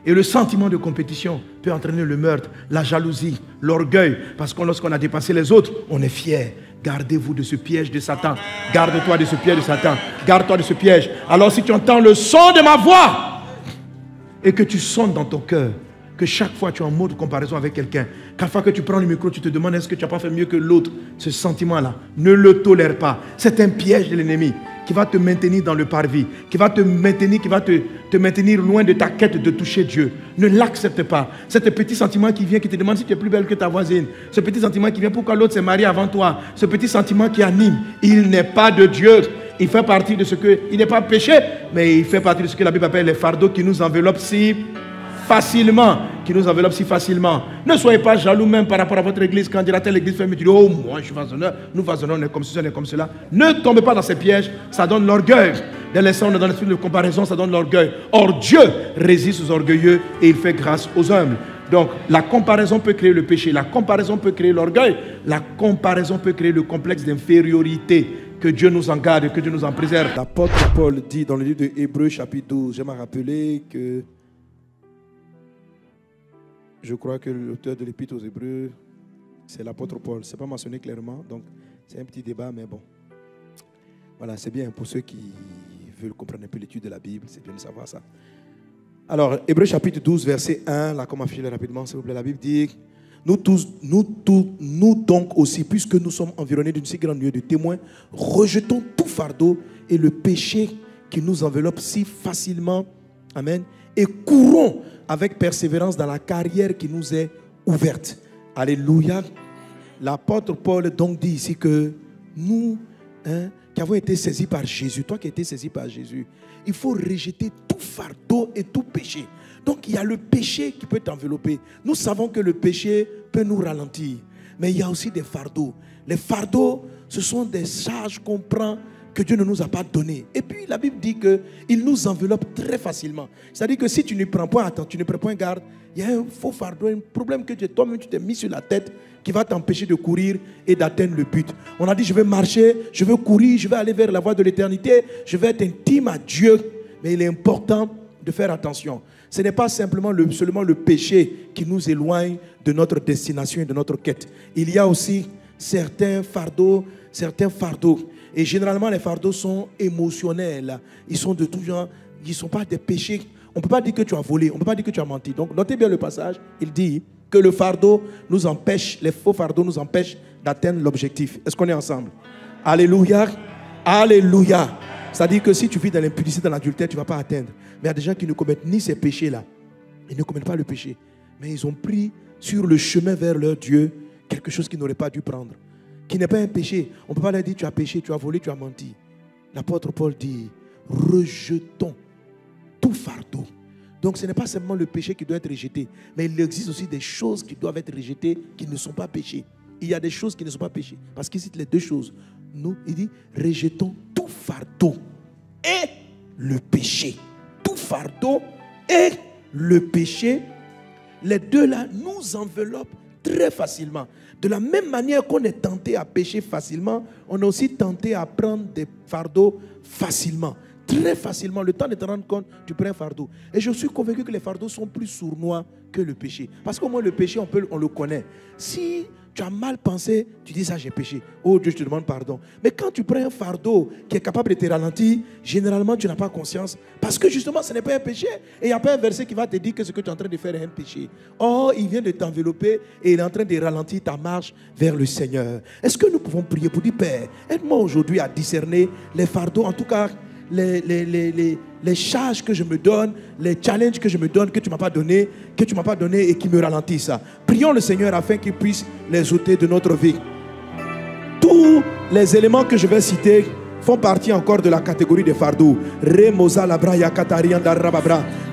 Et le sentiment de compétition peut entraîner le meurtre, la jalousie, l'orgueil. Parce que lorsqu'on a dépassé les autres, on est fier. Gardez-vous de ce piège de Satan. Garde-toi de ce piège de Satan. Garde-toi de ce piège. Alors si tu entends le son de ma voix et que tu sonnes dans ton cœur, que chaque fois tu es en mode comparaison avec quelqu'un, chaque fois que tu prends le micro, tu te demandes est-ce que tu n'as pas fait mieux que l'autre. Ce sentiment-là, ne le tolère pas. C'est un piège de l'ennemi qui va te maintenir dans le parvis, qui va te maintenir loin de ta quête de toucher Dieu. Ne l'accepte pas. Ce petit sentiment qui vient, qui te demande si tu es plus belle que ta voisine. Ce petit sentiment qui vient, pourquoi l'autre s'est marié avant toi. Ce petit sentiment qui anime, il n'est pas de Dieu. Il fait partie de ce que, il n'est pas péché, mais il fait partie de ce que la Bible appelle les fardeaux qui nous enveloppent si facilement, Ne soyez pas jaloux même par rapport à votre église. Quand dira telle église fait mieux, tu dis, oh moi je suis façonneur, nous façonnons, on est comme ceci, on est comme cela. Ne tombez pas dans ces pièges, ça donne l'orgueil. Dès l'instant où on est dans l'esprit de comparaison, ça donne l'orgueil. Or Dieu résiste aux orgueilleux et il fait grâce aux humbles. Donc la comparaison peut créer le péché, la comparaison peut créer l'orgueil, la comparaison peut créer le complexe d'infériorité. Que Dieu nous en garde et que Dieu nous en préserve. L'apôtre Paul dit dans le livre de Hébreux chapitre 12, j'aime rappeler que je crois que l'auteur de l'épître aux Hébreux, c'est l'apôtre Paul. Ce n'est pas mentionné clairement, donc c'est un petit débat, mais bon. Voilà, c'est bien pour ceux qui veulent comprendre un peu l'étude de la Bible, c'est bien de savoir ça. Alors, Hébreux chapitre 12, verset 1, là, comme affiché rapidement, s'il vous plaît, la Bible dit, nous donc aussi, puisque nous sommes environnés d'une si grande nuée de témoins, rejetons tout fardeau et le péché qui nous enveloppe si facilement, amen, et courons avec persévérance dans la carrière qui nous est ouverte. Alléluia. L'apôtre Paul donc dit ici que nous, qui avons été saisis par Jésus, toi qui as été saisi par Jésus, il faut rejeter tout fardeau et tout péché. Donc il y a le péché qui peut t'envelopper. Nous savons que le péché peut nous ralentir, mais il y a aussi des fardeaux. Les fardeaux, ce sont des charges qu'on prend que Dieu ne nous a pas données. Et puis la Bible dit qu'il nous enveloppe très facilement. C'est-à-dire que si tu ne prends point attention, tu ne prends point garde, il y a un faux fardeau, un problème que toi-même tu t'es mis sur la tête qui va t'empêcher de courir et d'atteindre le but. On a dit je vais marcher, je veux courir, je vais aller vers la voie de l'éternité, je vais être intime à Dieu. Mais il est important de faire attention. Ce n'est pas seulement le péché qui nous éloigne de notre destination et de notre quête. Il y a aussi certains fardeaux. Et généralement, les fardeaux sont émotionnels. Ils sont de tout genre. Ils ne sont pas des péchés. On ne peut pas dire que tu as volé. On ne peut pas dire que tu as menti. Donc, notez bien le passage. Il dit que le fardeau nous empêche, les faux fardeaux nous empêchent d'atteindre l'objectif. Est-ce qu'on est ensemble? Alléluia. Alléluia. C'est-à-dire que si tu vis dans l'impudicité, dans l'adultère, tu ne vas pas atteindre. Mais il y a des gens qui ne commettent ni ces péchés-là. Ils ne commettent pas le péché. Mais ils ont pris sur le chemin vers leur Dieu quelque chose qu'ils n'auraient pas dû prendre. Qui n'est pas un péché. On ne peut pas leur dire tu as péché, tu as volé, tu as menti. L'apôtre Paul dit rejetons tout fardeau. Donc ce n'est pas seulement le péché qui doit être rejeté, mais il existe aussi des choses qui doivent être rejetées qui ne sont pas péchés. Il y a des choses qui ne sont pas péchés. Parce qu'il cite les deux choses. Nous, il dit rejetons tout fardeau et le péché. Tout fardeau et le péché, les deux là nous enveloppent très facilement. De la même manière qu'on est tenté à pécher facilement, on est aussi tenté à prendre des fardeaux facilement. Très facilement. Le temps de te rendre compte, tu prends un fardeau. Et je suis convaincu que les fardeaux sont plus sournois que le péché. Parce qu'au moins le péché, on le connaît. Si tu as mal pensé, tu dis ça, j'ai péché. Oh Dieu, je te demande pardon. Mais quand tu prends un fardeau qui est capable de te ralentir, généralement tu n'as pas conscience. Parce que justement, ce n'est pas un péché. Et il n'y a pas un verset qui va te dire que ce que tu es en train de faire est un péché. Or, il vient de t'envelopper et il est en train de ralentir ta marche vers le Seigneur. Est-ce que nous pouvons prier pour dire, Père, aide-moi aujourd'hui à discerner les fardeaux, en tout cas, les charges que je me donne, les challenges que je me donne, que tu ne m'as pas donné, et qui me ralentissent. Prions le Seigneur afin qu'il puisse les ôter de notre vie. Tous les éléments que je vais citer font partie encore de la catégorie des fardeaux.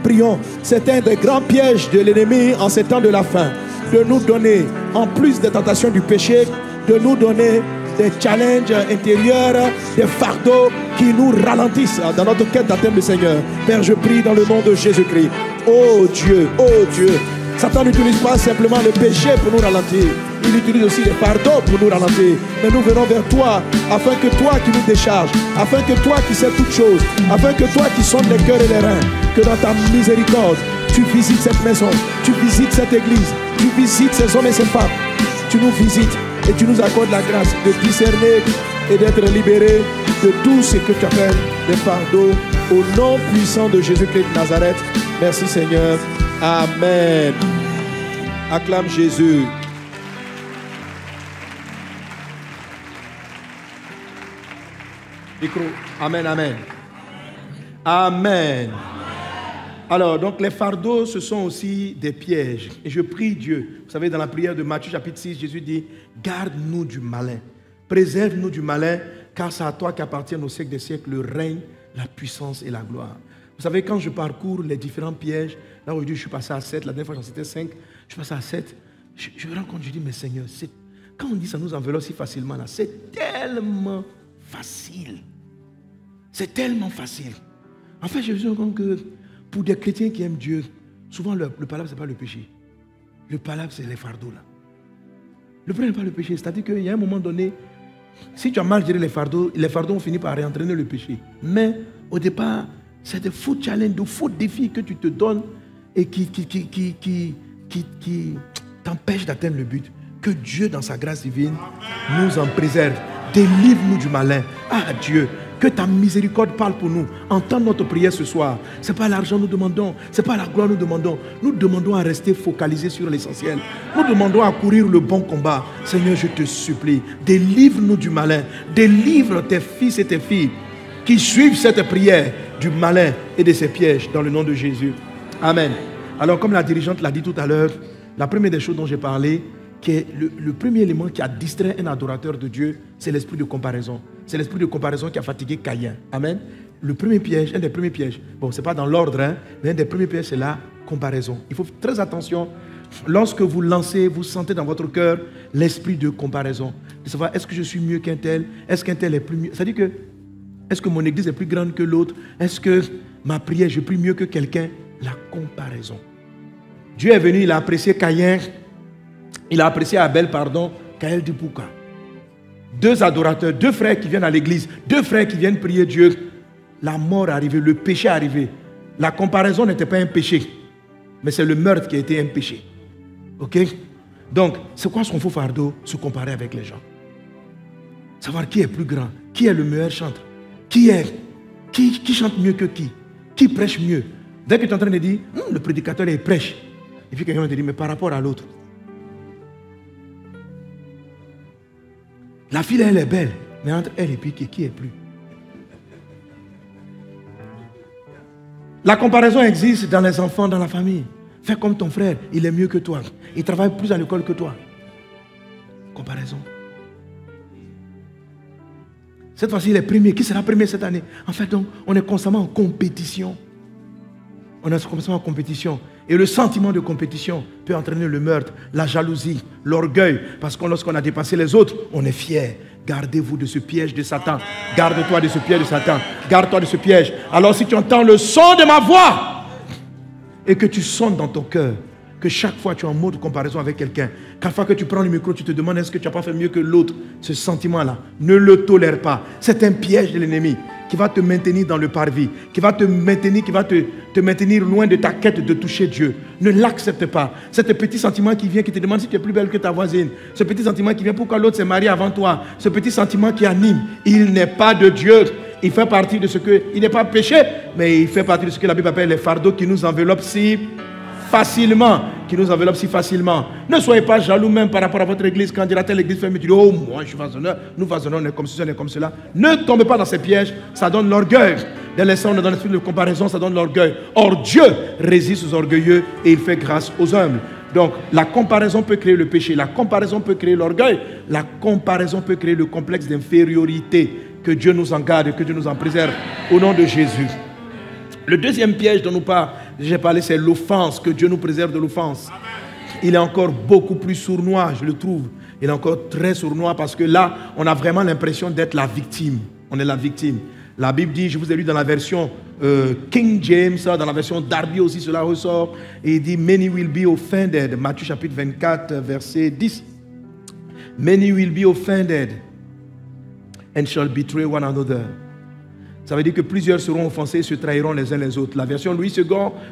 Prions, c'est un des grands pièges de l'ennemi en ces temps de la fin, de nous donner, en plus des tentations du péché, de nous donner des challenges intérieurs, des fardeaux qui nous ralentissent dans notre quête d'atteindre le Seigneur. Père, je prie dans le nom de Jésus-Christ. Oh Dieu, Satan n'utilise pas simplement le péché pour nous ralentir. Il utilise aussi les fardeaux pour nous ralentir. Mais nous venons vers toi, afin que toi qui nous décharges, afin que toi qui sais toutes choses, afin que toi qui sondes les cœurs et les reins, que dans ta miséricorde, Tu visites cette maison, tu visites cette église, tu visites ces hommes et ces femmes. Tu nous visites et tu nous accordes la grâce de discerner et d'être libérés de tout ce que tu appelles des fardeaux. Au nom puissant de Jésus-Christ de Nazareth. Merci Seigneur. Amen. Acclame Jésus. Micro. Amen, amen. Amen. Alors, donc les fardeaux, ce sont aussi des pièges. Et je prie Dieu. Vous savez, dans la prière de Matthieu chapitre 6, Jésus dit, garde-nous du malin. Préserve-nous du malin, car c'est à toi qu'appartiennent au siècle des siècles le règne, la puissance et la gloire. Vous savez, quand je parcours les différents pièges, là aujourd'hui je suis passé à 7, la dernière fois j'en citais 5, je suis passé à 7, je me rends compte, je dis, mais Seigneur, quand on dit ça nous enveloppe si facilement, là, c'est tellement facile. C'est tellement facile. En fait, je me rends compte que pour des chrétiens qui aiment Dieu, souvent le palabre, ce n'est pas le péché. Le palabre, c'est les fardeaux là. Le problème n'est pas le péché. C'est-à-dire qu'il y a un moment donné, si tu as mal géré les fardeaux ont fini par réentraîner le péché. Mais au départ, c'est des faux challenges, de faux défis que tu te donnes et qui t'empêchent d'atteindre le but. Que Dieu, dans sa grâce divine, nous en préserve. Délivre-nous du malin. Ah Dieu, que ta miséricorde parle pour nous. Entends notre prière ce soir. Ce n'est pas l'argent nous demandons, ce n'est pas la gloire nous demandons. Nous demandons à rester focalisés sur l'essentiel. Nous demandons à courir le bon combat. Seigneur, je te supplie, délivre-nous du malin. Délivre tes fils et tes filles qui suivent cette prière du malin et de ses pièges dans le nom de Jésus. Amen. Alors, comme la dirigeante l'a dit tout à l'heure, la première des choses dont j'ai parlé, qui est le premier élément qui a distrait un adorateur de Dieu, c'est l'esprit de comparaison. C'est l'esprit de comparaison qui a fatigué Caïn. Amen. Le premier piège, un des premiers pièges, bon, ce n'est pas dans l'ordre, hein, mais un des premiers pièges, c'est la comparaison. Il faut faire très attention. Lorsque vous lancez, vous sentez dans votre cœur l'esprit de comparaison. De savoir, est-ce que je suis mieux qu'un tel? Est-ce qu'un tel est plus mieux? C'est-à-dire que, est-ce que mon église est plus grande que l'autre? Est-ce que ma prière, je prie mieux que quelqu'un? La comparaison. Dieu est venu, il a apprécié Caïn. Il a apprécié Abel, Caïn dit pourquoi? Deux adorateurs, deux frères qui viennent à l'église, deux frères qui viennent prier Dieu. La mort est arrivée, le péché est arrivé. La comparaison n'était pas un péché, mais c'est le meurtre qui a été un péché. Ok? Donc, c'est quoi son faux fardeau? Se comparer avec les gens. Savoir qui est plus grand, qui est le meilleur chanteur, qui chante mieux que qui prêche mieux. Dès que tu es en train de dire, le prédicateur il prêche, et puis quelqu'un te dit, mais par rapport à l'autre. La fille, elle est belle, mais entre elle et puis qui est plus? La comparaison existe dans les enfants, dans la famille. Fais comme ton frère, il est mieux que toi. Il travaille plus à l'école que toi. Comparaison. Cette fois-ci, il est premier. Qui sera premier cette année? En fait, donc, on est constamment en compétition. On est constamment en compétition. Et le sentiment de compétition peut entraîner le meurtre, la jalousie, l'orgueil. Parce que lorsqu'on a dépassé les autres, on est fier. Gardez-vous de ce piège de Satan. Garde-toi de ce piège de Satan. Garde-toi de ce piège. Alors si tu entends le son de ma voix et que tu sonnes dans ton cœur, que chaque fois tu es en mode de comparaison avec quelqu'un, chaque fois que tu prends le micro, tu te demandes est-ce que tu n'as pas fait mieux que l'autre, ce sentiment-là, ne le tolère pas. C'est un piège de l'ennemi qui va te maintenir dans le parvis, qui va te maintenir loin de ta quête de toucher Dieu. Ne l'accepte pas. C'est un petit sentiment qui vient, qui te demande si tu es plus belle que ta voisine. Ce petit sentiment qui vient, pourquoi l'autre s'est marié avant toi. Ce petit sentiment qui anime, il n'est pas de Dieu. Il fait partie de ce que, il n'est pas péché, mais il fait partie de ce que la Bible appelle les fardeaux qui nous enveloppent si facilement. Ne soyez pas jaloux même par rapport à votre église. Quand dira telle église fermée, tu dis, oh moi je suis vasonneur, nous vasonneurs, on est comme ceci, on est comme cela. Ne tombez pas dans ces pièges, ça donne l'orgueil. Dès l'instant on est dans l'esprit de comparaison, ça donne l'orgueil. Or Dieu résiste aux orgueilleux et il fait grâce aux humbles. Donc la comparaison peut créer le péché, la comparaison peut créer l'orgueil, la comparaison peut créer le complexe d'infériorité. Que Dieu nous en garde et que Dieu nous en préserve au nom de Jésus. Le deuxième piège dont j'ai parlé, c'est l'offense, que Dieu nous préserve de l'offense. Il est encore beaucoup plus sournois, je le trouve. Il est encore très sournois parce que là, on a vraiment l'impression d'être la victime. On est la victime. La Bible dit, je vous ai lu dans la version King James, dans la version Darby aussi, cela ressort. Et il dit, many will be offended. Matthieu chapitre 24, verset 10. Many will be offended and shall betray one another. Ça veut dire que plusieurs seront offensés et se trahiront les uns les autres. La version Louis II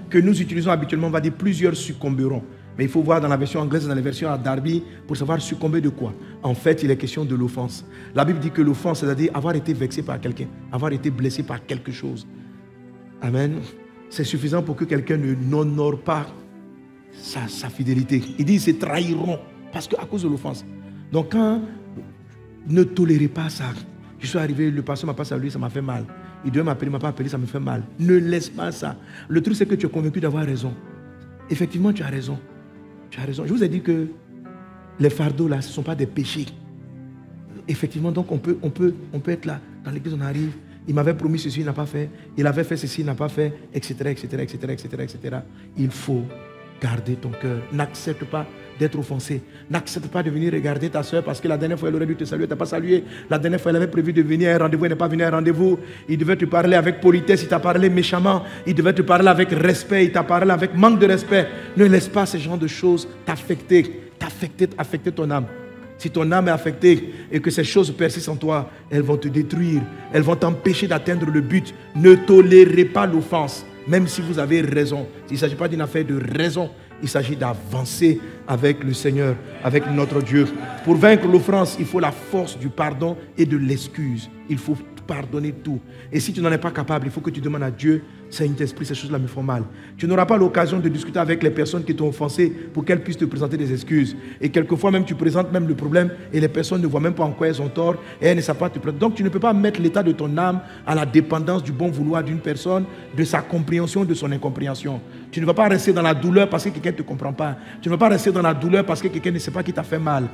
que nous utilisons habituellement va dire plusieurs succomberont. Mais il faut voir dans la version anglaise, dans les versions à Darby, pour savoir succomber de quoi. En fait, il est question de l'offense. La Bible dit que l'offense, c'est-à-dire avoir été vexé par quelqu'un, avoir été blessé par quelque chose. Amen. C'est suffisant pour que quelqu'un n'honore pas sa fidélité. Il dit, ils se trahiront parce qu'à cause de l'offense. Donc, quand ne tolérez pas ça. Je suis arrivé, le pasteur m'a pas salué, ça m'a fait mal. Il devait m'appeler, il ne m'a pas appelé, ça me fait mal. Ne laisse pas ça. Le truc, c'est que tu es convaincu d'avoir raison. Effectivement, tu as raison. Tu as raison. Je vous ai dit que les fardeaux, là, ce ne sont pas des péchés. Effectivement, donc on peut être là. Dans l'église, on arrive. Il m'avait promis ceci, il n'a pas fait. Il avait fait ceci, il n'a pas fait, etc., etc., etc., etc., etc. Il faut garder ton cœur. N'accepte pas d'être offensé. N'accepte pas de venir regarder ta soeur parce que la dernière fois, elle aurait dû te saluer, tu n'as pas salué. La dernière fois, elle avait prévu de venir à un rendez-vous, elle n'est pas venue à un rendez-vous. Il devait te parler avec politesse, il t'a parlé méchamment. Il devait te parler avec respect, il t'a parlé avec manque de respect. Ne laisse pas ce genre de choses t'affecter ton âme. Si ton âme est affectée et que ces choses persistent en toi, elles vont te détruire. Elles vont t'empêcher d'atteindre le but. Ne tolérez pas l'offense, même si vous avez raison. Il ne s'agit pas d'une affaire de raison. Il s'agit d'avancer avec le Seigneur, avec notre Dieu. Pour vaincre l'offense, il faut la force du pardon et de l'excuse. Il faut pardonner tout. Et si tu n'en es pas capable, il faut que tu demandes à Dieu, Saint-Esprit, ces choses-là me font mal. Tu n'auras pas l'occasion de discuter avec les personnes qui t'ont offensé pour qu'elles puissent te présenter des excuses. Et quelquefois même, tu présentes même le problème et les personnes ne voient même pas en quoi elles ont tort et elles ne savent pas te présenter. Donc, tu ne peux pas mettre l'état de ton âme à la dépendance du bon vouloir d'une personne, de sa compréhension, de son incompréhension. Tu ne vas pas rester dans la douleur parce que quelqu'un ne te comprend pas. Tu ne vas pas rester dans la douleur parce que quelqu'un ne sait pas qui t'a fait mal.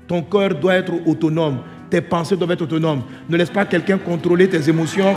Ton cœur doit être autonome. Tes pensées doivent être autonomes. Ne laisse pas quelqu'un contrôler tes émotions.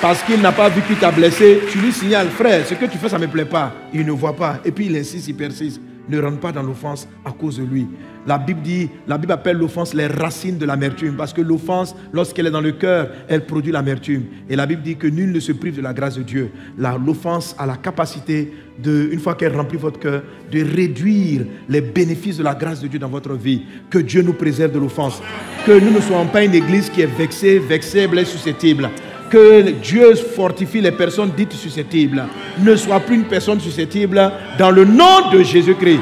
Parce qu'il n'a pas vu qui t'a blessé. Tu lui signales, frère, ce que tu fais, ça ne me plaît pas. Il ne voit pas. Et puis il insiste, il persiste. Ne rentre pas dans l'offense à cause de lui. La Bible appelle l'offense les racines de l'amertume. Parce que l'offense, lorsqu'elle est dans le cœur, elle produit l'amertume. Et la Bible dit que nul ne se prive de la grâce de Dieu. L'offense a la capacité, une fois qu'elle remplit votre cœur, de réduire les bénéfices de la grâce de Dieu dans votre vie. Que Dieu nous préserve de l'offense. Que nous ne soyons pas une église qui est vexée, vexable et susceptible. Que Dieu fortifie les personnes dites susceptibles. Ne sois plus une personne susceptible dans le nom de Jésus-Christ.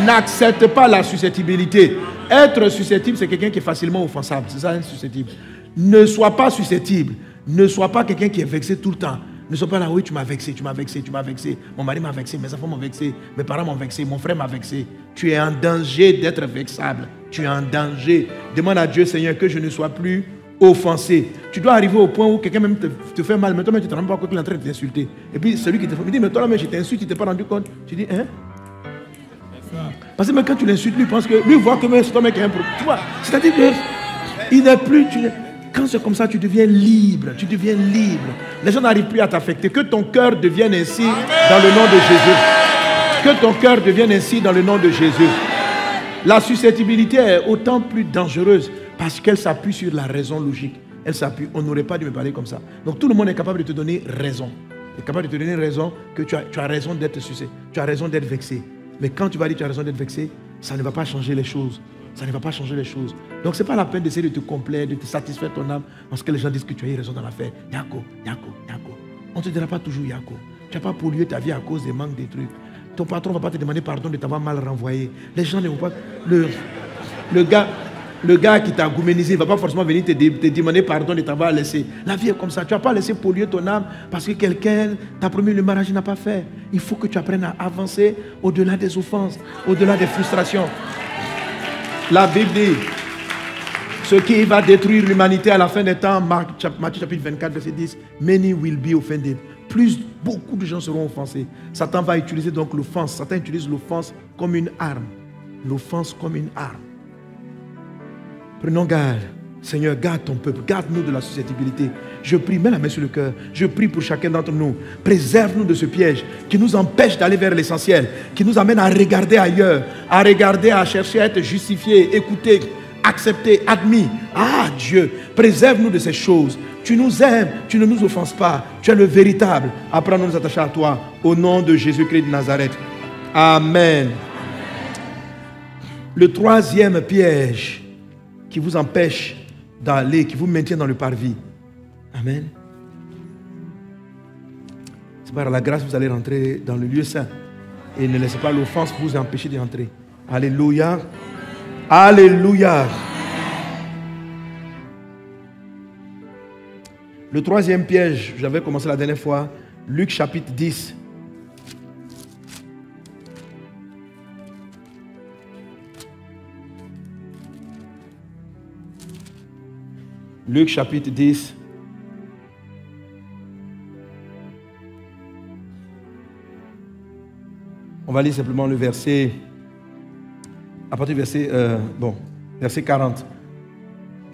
N'accepte pas la susceptibilité. Être susceptible, c'est quelqu'un qui est facilement offensable. C'est ça, être susceptible. Ne sois pas susceptible. Ne sois pas quelqu'un qui est vexé tout le temps. Ne sois pas là, oui, tu m'as vexé, tu m'as vexé, tu m'as vexé. Mon mari m'a vexé, mes enfants m'ont vexé, mes parents m'ont vexé, mon frère m'a vexé. Tu es en danger d'être vexable. Tu es en danger. Demande à Dieu, Seigneur, que je ne sois plus offensé. Tu dois arriver au point où quelqu'un même te fait mal, mais toi-même tu ne te rends pas compte qu'il est en train de t'insulter. Et puis celui qui te fait, il dit, mais toi-même je t'insulte, tu ne t'es pas rendu compte. Tu dis, hein? Parce que même quand tu l'insultes, lui pense que lui voit que même ton mec est un problème. Tu vois, c'est-à-dire qu'il n'est plus. Quand c'est comme ça, tu deviens libre. Tu deviens libre. Les gens n'arrivent plus à t'affecter. Que ton cœur devienne ainsi dans le nom de Jésus. Que ton cœur devienne ainsi dans le nom de Jésus. La susceptibilité est autant plus dangereuse parce qu'elle s'appuie sur la raison logique. Elle s'appuie. On n'aurait pas dû me parler comme ça. Donc tout le monde est capable de te donner raison. Il est capable de te donner raison que tu as raison d'être susceptible. Tu as raison d'être vexé. Mais quand tu vas dire que tu as raison d'être vexé, ça ne va pas changer les choses. Ça ne va pas changer les choses. Donc ce n'est pas la peine d'essayer de te complaire, de te satisfaire ton âme, parce que les gens disent que tu as eu raison dans l'affaire. Yako. On ne te dira pas toujours Yako. Tu n'as pas pollué ta vie à cause des manques des trucs. Ton patron ne va pas te demander pardon de t'avoir mal renvoyé. Les gens ne vont pas... Le gars qui t'a gouménisé ne va pas forcément venir te demander pardon de t'avoir laissé. La vie est comme ça. Tu n'as pas laissé polluer ton âme parce que quelqu'un t'a promis le mariage, n'a pas fait. Il faut que tu apprennes à avancer au-delà des offenses, au-delà des frustrations. La Bible dit, ce qui va détruire l'humanité à la fin des temps, Matthieu chapitre 24, verset 10, many will be offended. Beaucoup de gens seront offensés. Satan va utiliser donc l'offense. Satan utilise l'offense comme une arme. L'offense comme une arme. Prenons garde. Seigneur, garde ton peuple, garde-nous de la susceptibilité. Je prie, mets la main sur le cœur. Je prie pour chacun d'entre nous. Préserve-nous de ce piège qui nous empêche d'aller vers l'essentiel, qui nous amène à regarder ailleurs, à regarder, à chercher à être justifié, écouté, accepté, admis. Ah Dieu, préserve-nous de ces choses. Tu nous aimes, tu ne nous offenses pas. Tu es le véritable. Apprends-nous à nous attacher à toi. Au nom de Jésus-Christ de Nazareth. Amen. Le troisième piège qui vous empêche d'aller, qui vous maintient dans le parvis. Amen. C'est par la grâce que vous allez rentrer dans le lieu saint. Et ne laissez pas l'offense vous empêcher d'y entrer. Alléluia. Alléluia. Le troisième piège, j'avais commencé la dernière fois, Luc chapitre 10. Luc chapitre 10. On va lire simplement le verset, à partir du verset, verset 40.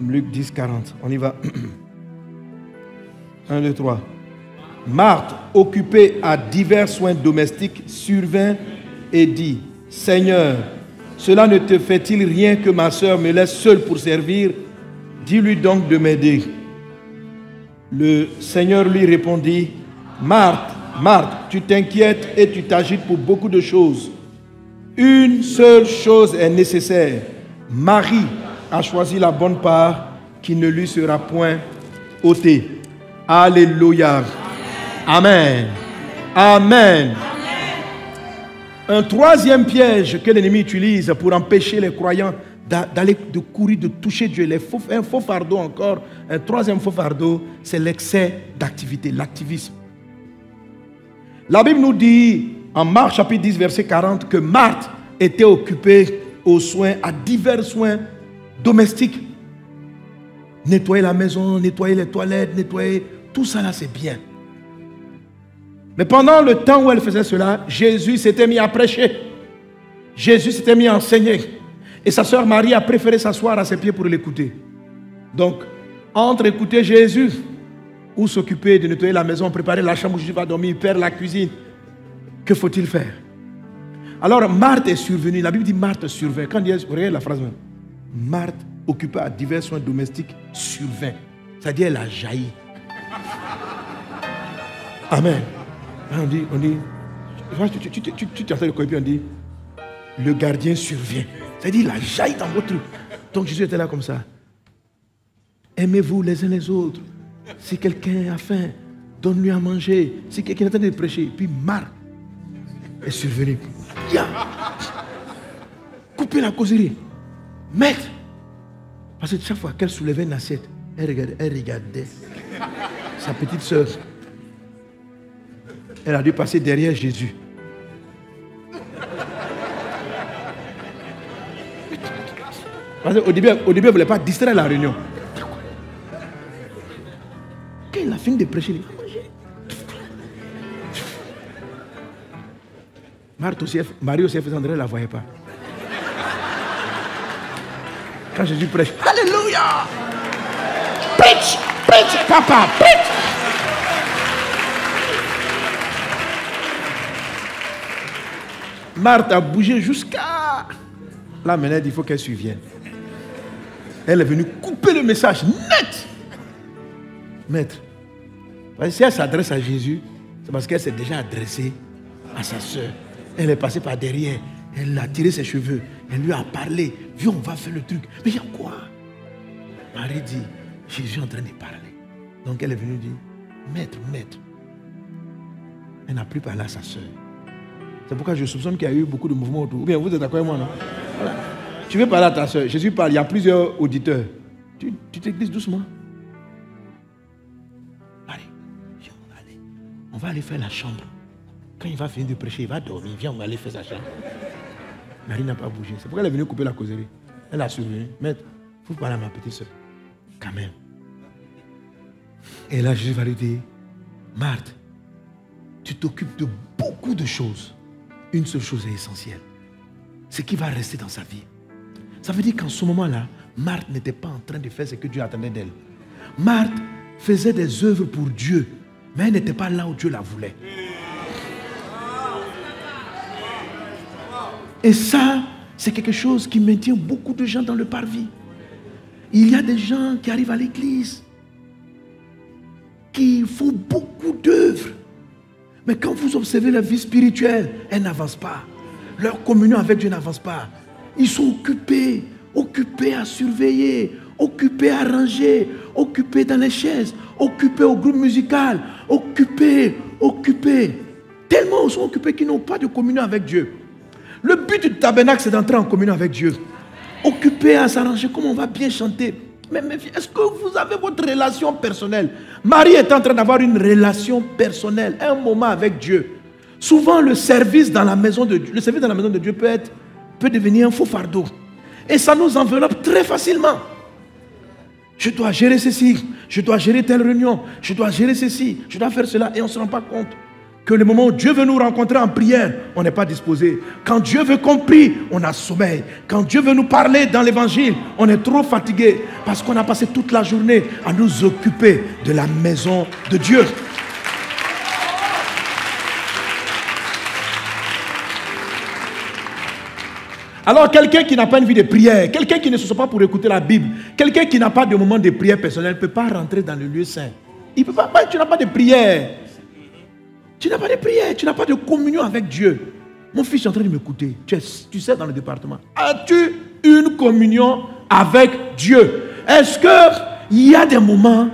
Luc 10, 40. On y va. 1, 2, 3. Marthe, occupée à divers soins domestiques, survint et dit, Seigneur, cela ne te fait-il rien que ma sœur me laisse seule pour servir? Dis-lui donc de m'aider. Le Seigneur lui répondit, Marthe, Marthe, tu t'inquiètes et tu t'agites pour beaucoup de choses. Une seule chose est nécessaire. Marie a choisi la bonne part qui ne lui sera point ôtée. Alléluia. Amen. Amen. Un troisième piège que l'ennemi utilise pour empêcher les croyants d'aller, de courir, de toucher Dieu. Un faux fardeau encore. Un troisième faux fardeau, c'est l'excès d'activité, l'activisme. La Bible nous dit, en Marc chapitre 10, verset 40, que Marthe était occupée aux soins, à divers soins domestiques. Nettoyer la maison, nettoyer les toilettes, nettoyer, tout ça là c'est bien. Mais pendant le temps où elle faisait cela, Jésus s'était mis à prêcher. Jésus s'était mis à enseigner. Et sa sœur Marie a préféré s'asseoir à ses pieds pour l'écouter. Donc, entre écouter Jésus ou s'occuper de nettoyer la maison, préparer la chambre où Jésus va dormir, faire la cuisine, que faut-il faire? Alors Marthe est survenue. La Bible dit Marthe survint. Quand Dieu, regardez la phrase même. Marthe, occupée à divers soins domestiques, survint. C'est-à-dire elle a jailli. Amen. On dit, tu t'entends le copier, on dit, le gardien survient. C'est-à-dire il a jailli dans votre truc. Donc Jésus était là comme ça. Aimez-vous les uns les autres. Si quelqu'un a faim, donne-lui à manger. Si quelqu'un est en train de prêcher, puis Marthe est survenu. Coupez la causerie. Maître. Parce que chaque fois qu'elle soulevait une assiette, elle regardait sa petite soeur. Elle a dû passer derrière Jésus. Parce qu'au début, elle ne voulait pas distraire la réunion. Quand il a fini de prêcher, il a mangé. Marie aussi faisait André, elle ne la voyait pas. Quand Jésus prêche, Alléluia! Preach, preach, papa, preach! Marthe a bougé jusqu'à... Là, maintenant, il faut qu'elle survienne. Elle est venue couper le message net. Maître, parce que si elle s'adresse à Jésus, c'est parce qu'elle s'est déjà adressée à sa soeur. Elle est passée par derrière. Elle a tiré ses cheveux. Elle lui a parlé. Viens, on va faire le truc. Mais il y a quoi? Marie dit, Jésus est en train de parler. Donc elle est venue dire, maître, maître. Elle n'a plus parlé à sa soeur. C'est pourquoi je soupçonne qu'il y a eu beaucoup de mouvements autour. Ou bien vous êtes d'accord avec moi, non? Voilà. Tu veux parler à ta soeur. Jésus parle, il y a plusieurs auditeurs. Tu te glisses doucement. Allez, viens, on va aller faire la chambre. Quand il va finir de prêcher, il va dormir. Viens, on va aller faire sa chambre. Marie n'a pas bougé. C'est pourquoi elle est venue couper la causerie. Elle a survenu. Maître, il faut parler à ma petite soeur. Quand même. Et là, Jésus va lui dire, Marthe, tu t'occupes de beaucoup de choses. Une seule chose est essentielle. Ce qui va rester dans sa vie. Ça veut dire qu'en ce moment-là, Marthe n'était pas en train de faire ce que Dieu attendait d'elle. Marthe faisait des œuvres pour Dieu, mais elle n'était pas là où Dieu la voulait. Et ça, c'est quelque chose qui maintient beaucoup de gens dans le parvis. Il y a des gens qui arrivent à l'église, qui font beaucoup d'œuvres. Mais quand vous observez leur vie spirituelle, elle n'avance pas. Leur communion avec Dieu n'avance pas. Ils sont occupés à surveiller, occupés à ranger, occupés dans les chaises, occupés au groupe musical, occupés. Tellement ils sont occupés qu'ils n'ont pas de communion avec Dieu. Le but du tabernacle, c'est d'entrer en communion avec Dieu. Occupés à s'arranger, comment on va bien chanter. Mais est-ce que vous avez votre relation personnelle? Marie est en train d'avoir une relation personnelle, un moment avec Dieu. Souvent, le service dans la maison de Dieu, peut devenir un faux fardeau. Et ça nous enveloppe très facilement. Je dois gérer ceci, je dois gérer telle réunion, je dois gérer ceci, je dois faire cela. Et on ne se rend pas compte que le moment où Dieu veut nous rencontrer en prière, on n'est pas disposé. Quand Dieu veut qu'on prie, on a sommeil. Quand Dieu veut nous parler dans l'évangile, on est trop fatigué parce qu'on a passé toute la journée à nous occuper de la maison de Dieu. Alors quelqu'un qui n'a pas une vie de prière, quelqu'un qui ne se sent pas pour écouter la Bible, quelqu'un qui n'a pas de moment de prière personnel ne peut pas rentrer dans le lieu saint. Il peut pas, tu n'as pas de prière. Tu n'as pas de prière, tu n'as pas de communion avec Dieu. Mon fils est en train de m'écouter. Tu sais dans le département. As-tu une communion avec Dieu? Est-ce qu'il y a des moments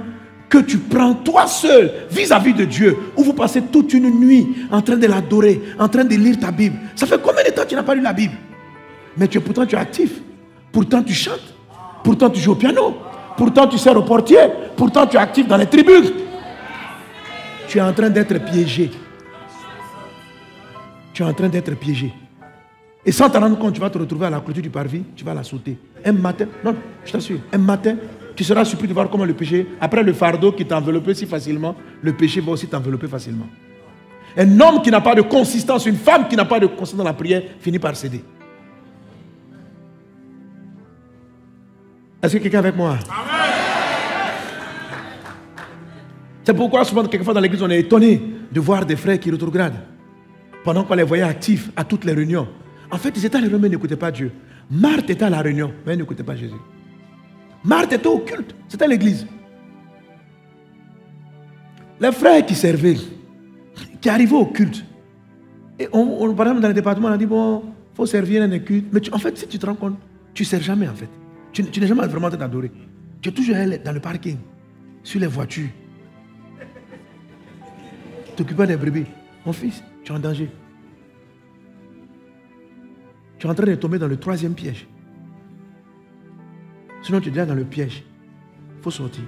que tu prends toi seul vis-à-vis de Dieu, où vous passez toute une nuit en train de l'adorer, en train de lire ta Bible? Ça fait combien de temps que tu n'as pas lu la Bible? Mais pourtant tu es actif. Pourtant tu chantes. Pourtant tu joues au piano. Pourtant tu sers au portier. Pourtant tu es actif dans les tribunes. Tu es en train d'être piégé. Tu es en train d'être piégé. Et sans t'en rendre compte, tu vas te retrouver à la clôture du parvis, tu vas la sauter. Un matin, non, je t'assure, un matin, tu seras surpris de voir comment le péché, après le fardeau qui t'enveloppait si facilement, le péché va aussi t'envelopper facilement. Un homme qui n'a pas de consistance, une femme qui n'a pas de consistance dans la prière, finit par céder. Est-ce que quelqu'un est avec moi? Amen. C'est pourquoi souvent, quelquefois dans l'église, on est étonné de voir des frères qui rétrogradent. Pendant qu'on les voyait actifs à toutes les réunions. En fait, ils étaient à la réunion, mais ils n'écoutaient pas Dieu. Marthe était à la réunion, mais elle n'écoutait pas Jésus. Marthe était au culte, c'était l'église. Les frères qui servaient, qui arrivaient au culte, et par exemple, dans le département, on a dit, bon, il faut servir dans les cultes. Mais en fait, si tu te rends compte, tu ne sers jamais en fait. Tu n'es jamais vraiment en train d'adorer. Tu es toujours dans le parking, sur les voitures. Tu t'occupes des brebis. Mon fils, tu es en danger. Tu es en train de tomber dans le 3e piège. Sinon, tu es déjà dans le piège. Il faut sortir.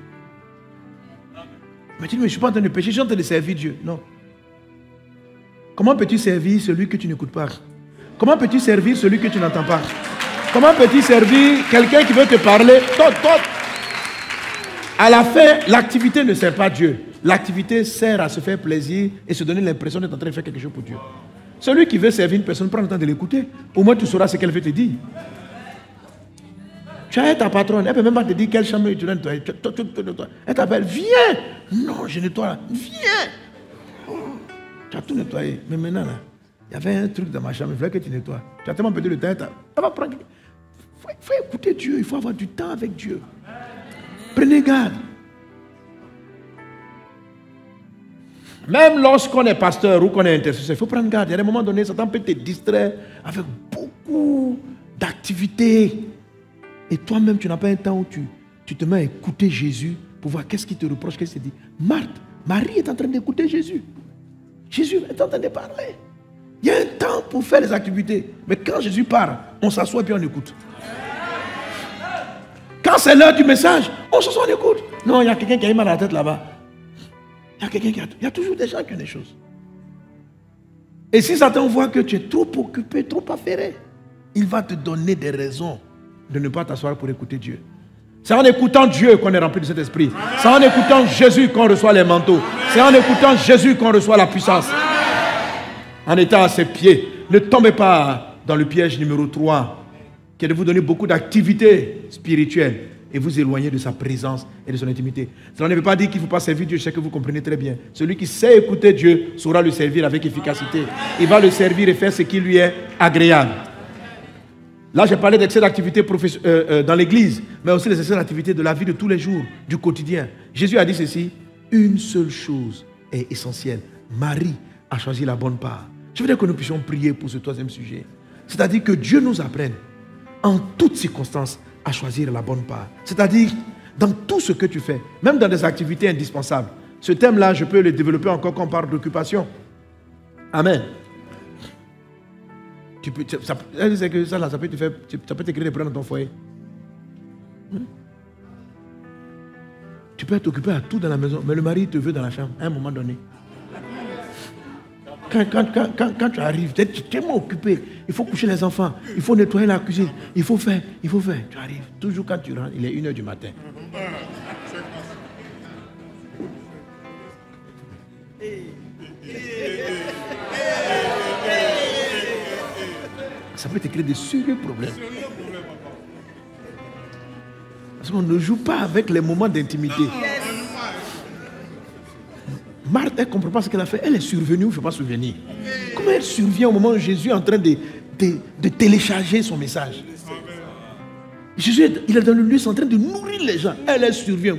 Mais tu dis, mais je ne suis pas en train de pécher, je suis en train de servir Dieu. Non. Comment peux-tu servir celui que tu n'écoutes pas? Comment peux-tu servir celui que tu n'entends pas? Comment peux-tu servir quelqu'un qui veut te parler? À la fin, l'activité ne sert pas Dieu. L'activité sert à se faire plaisir et se donner l'impression d'être en train de faire quelque chose pour Dieu. Celui qui veut servir une personne, prends le temps de l'écouter. Au moins, tu sauras ce qu'elle veut te dire. Tu as ta patronne, elle ne peut même pas te dire quelle chambre tu dois nettoyer. Elle t'appelle, viens. Non, je nettoie. Viens. Tu as tout nettoyé. Mais maintenant, là, il y avait un truc dans ma chambre, il fallait que tu nettoies. Tu as tellement perdu le temps. Elle va prendre. Il faut écouter Dieu, il faut avoir du temps avec Dieu. Prenez garde. Même lorsqu'on est pasteur ou qu'on est intercesseur, il faut prendre garde. Il y a des moments donnés, Satan peut te distraire avec beaucoup d'activités. Et toi-même, tu n'as pas un temps où tu te mets à écouter Jésus pour voir qu'est-ce qu'il te reproche, qu'est-ce qu'il dit. Marie est en train d'écouter Jésus. Jésus est en train de parler. Il y a un temps pour faire les activités. Mais quand Jésus parle, on s'assoit et puis on écoute. Quand c'est l'heure du message, on s'assoit, on écoute. Non, il y a quelqu'un qui a mal à la tête là-bas. Il y a toujours des gens qui ont des choses. Et si Satan voit que tu es trop occupé, trop affairé, il va te donner des raisons de ne pas t'asseoir pour écouter Dieu. C'est en écoutant Dieu qu'on est rempli de cet esprit. C'est en écoutant Jésus qu'on reçoit les manteaux. C'est en écoutant Jésus qu'on reçoit la puissance. En étant à ses pieds, ne tombez pas dans le piège numéro 3, qui est de vous donner beaucoup d'activités spirituelles et vous éloigner de sa présence et de son intimité. Cela ne veut pas dire qu'il ne faut pas servir Dieu, je sais que vous comprenez très bien. Celui qui sait écouter Dieu saura le servir avec efficacité. Il va le servir et faire ce qui lui est agréable. Là, j'ai parlé d'excès d'activité dans l'église, mais aussi des excès d'activité de la vie de tous les jours, du quotidien. Jésus a dit ceci, une seule chose est essentielle. Marie a choisi la bonne part. Je voudrais que nous puissions prier pour ce 3e sujet. C'est-à-dire que Dieu nous apprenne en toutes circonstances à choisir la bonne part. C'est-à-dire, dans tout ce que tu fais, même dans des activités indispensables. Ce thème-là, je peux le développer encore quand on parle d'occupation. Amen. Tu peux, ça peut te faire, ça peut te créer des problèmes dans ton foyer. Tu peux être occupé à tout dans la maison, mais le mari te veut dans la chambre à un moment donné. Quand tu arrives, tu es tellement occupé. Il faut coucher les enfants, il faut nettoyer la cuisine, il faut faire. Tu arrives. Toujours quand tu rentres, il est 1h du matin. Ça peut te créer des sérieux problèmes. Parce qu'on ne joue pas avec les moments d'intimité. Marthe, elle ne comprend pas ce qu'elle a fait. Elle est survenue ou ne fait pas survenir. Comment elle survient au moment où Jésus est en train de télécharger son message? Jésus, il est dans le lieu, il est en train de nourrir les gens. Elle survient.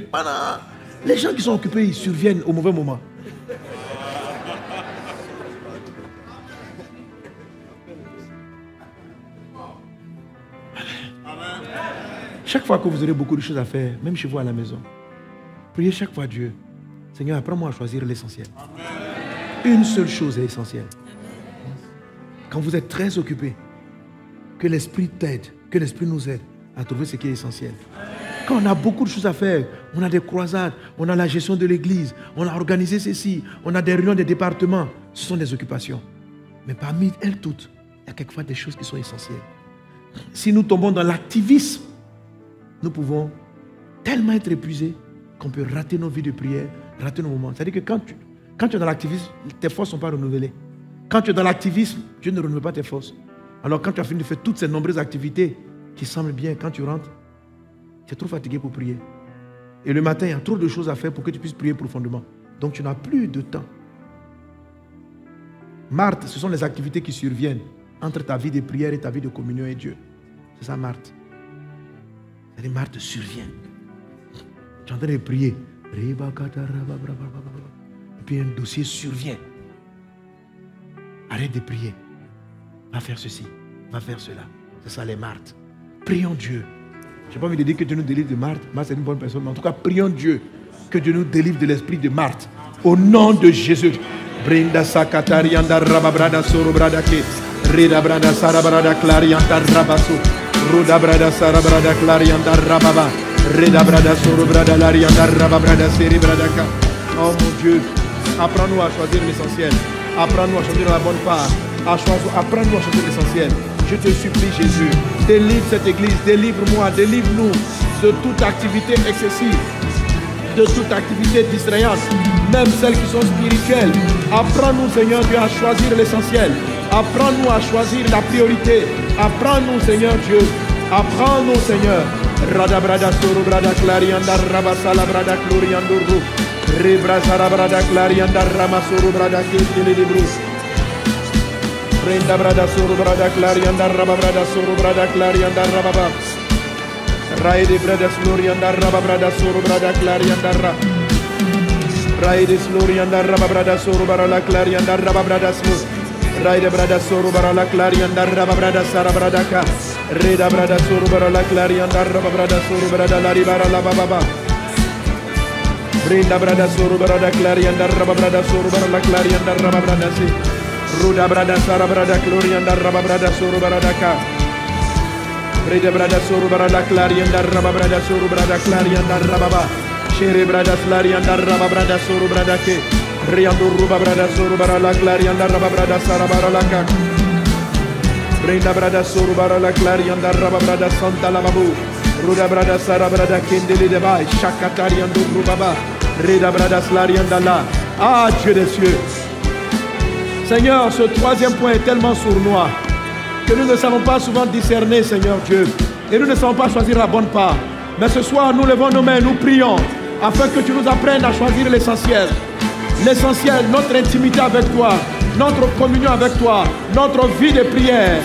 Les gens qui sont occupés, ils surviennent au mauvais moment. Chaque fois que vous aurez beaucoup de choses à faire, même chez vous à la maison, priez chaque fois Dieu. Seigneur, apprends-moi à choisir l'essentiel. Une seule chose est essentielle. Quand vous êtes très occupé, que l'Esprit t'aide, que l'Esprit nous aide à trouver ce qui est essentiel. Quand on a beaucoup de choses à faire, on a des croisades, on a la gestion de l'église, on a organisé ceci, on a des réunions des départements, ce sont des occupations. Mais parmi elles toutes, il y a quelquefois des choses qui sont essentielles. Si nous tombons dans l'activisme, nous pouvons tellement être épuisés qu'on peut rater nos vies de prière, rater nos moments. C'est-à-dire que quand tu es dans l'activisme, tes forces ne sont pas renouvelées. Quand tu es dans l'activisme, Dieu ne renouvelle pas tes forces. Alors quand tu as fini de faire toutes ces nombreuses activités qui semblent bien, quand tu rentres, tu es trop fatigué pour prier. Et le matin, il y a trop de choses à faire pour que tu puisses prier profondément. Donc tu n'as plus de temps. Marthe, ce sont les activités qui surviennent entre ta vie de prière et ta vie de communion avec Dieu. C'est ça Marthe. C'est-à-dire Marthe survient. Tu es en train de prier. Et puis un dossier survient. Arrête de prier. Va faire ceci. Va faire cela. C'est ça les Marthes. Prions Dieu. Je n'ai pas envie de dire que Dieu nous délivre de Marthe. Marthe c'est une bonne personne. Mais en tout cas, prions Dieu que Dieu nous délivre de l'esprit de Marthe. Au nom de Jésus. Brinda sakatarianda rababrada sorobrada ke. Reda brada sarabrada clarianta rabaso. Roda brada sarabrada clarianta rababa. Reda brada sorobrada larianta rababrada seribrada ka. Oh mon Dieu, apprends-nous à choisir l'essentiel. Apprends-nous à choisir la bonne part. Apprends-nous à choisir l'essentiel. Je te supplie Jésus, délivre cette église, délivre-moi, délivre-nous de toute activité excessive, de toute activité distrayante, même celles qui sont spirituelles. Apprends-nous Seigneur Dieu à choisir l'essentiel. Apprends-nous à choisir la priorité. Apprends-nous Seigneur Dieu. Apprends-nous Seigneur. Rada brada soro brada clarianda rabasala brada glorianduru. Rebrasara brada clarianda ramasoro brada kele libru. Renda brada soro brada clarianda rababrada soro brada clarianda rababa. Raide brada glorianda rababrada soro brada clarianda ra. Raide glorianda rababrada soro brada clarianda rababrada soro. Raide brada soro brada clarianda rababrada sara brada ka. Reda brada soro brada clarianda rababrada soro brada la ribara la baba. Renda brada soro brada clarianda rababrada soro brada clarianda rababrada si. Ruda brada sara brada glorianda rababrada soro brada ka. Reda brada soro brada clarianda rababrada soro brada clarianda rababa. Shere brada clarianda rababrada soro brada ke. Riando ruba brada soro brada clarianda rababrada sara brada ka. Renda brada soro brada clarianda rababrada santa la babu. Ruda brada sara brada kendele de bay shakatariando rubaba. Reda brada slarianda la. Ah Dieu des cieux. Seigneur, ce troisième point est tellement sournois que nous ne savons pas souvent discerner, Seigneur Dieu. Et nous ne savons pas choisir la bonne part. Mais ce soir, nous levons nos mains, nous prions, afin que tu nous apprennes à choisir l'essentiel. L'essentiel, notre intimité avec toi, notre communion avec toi, notre vie de prière,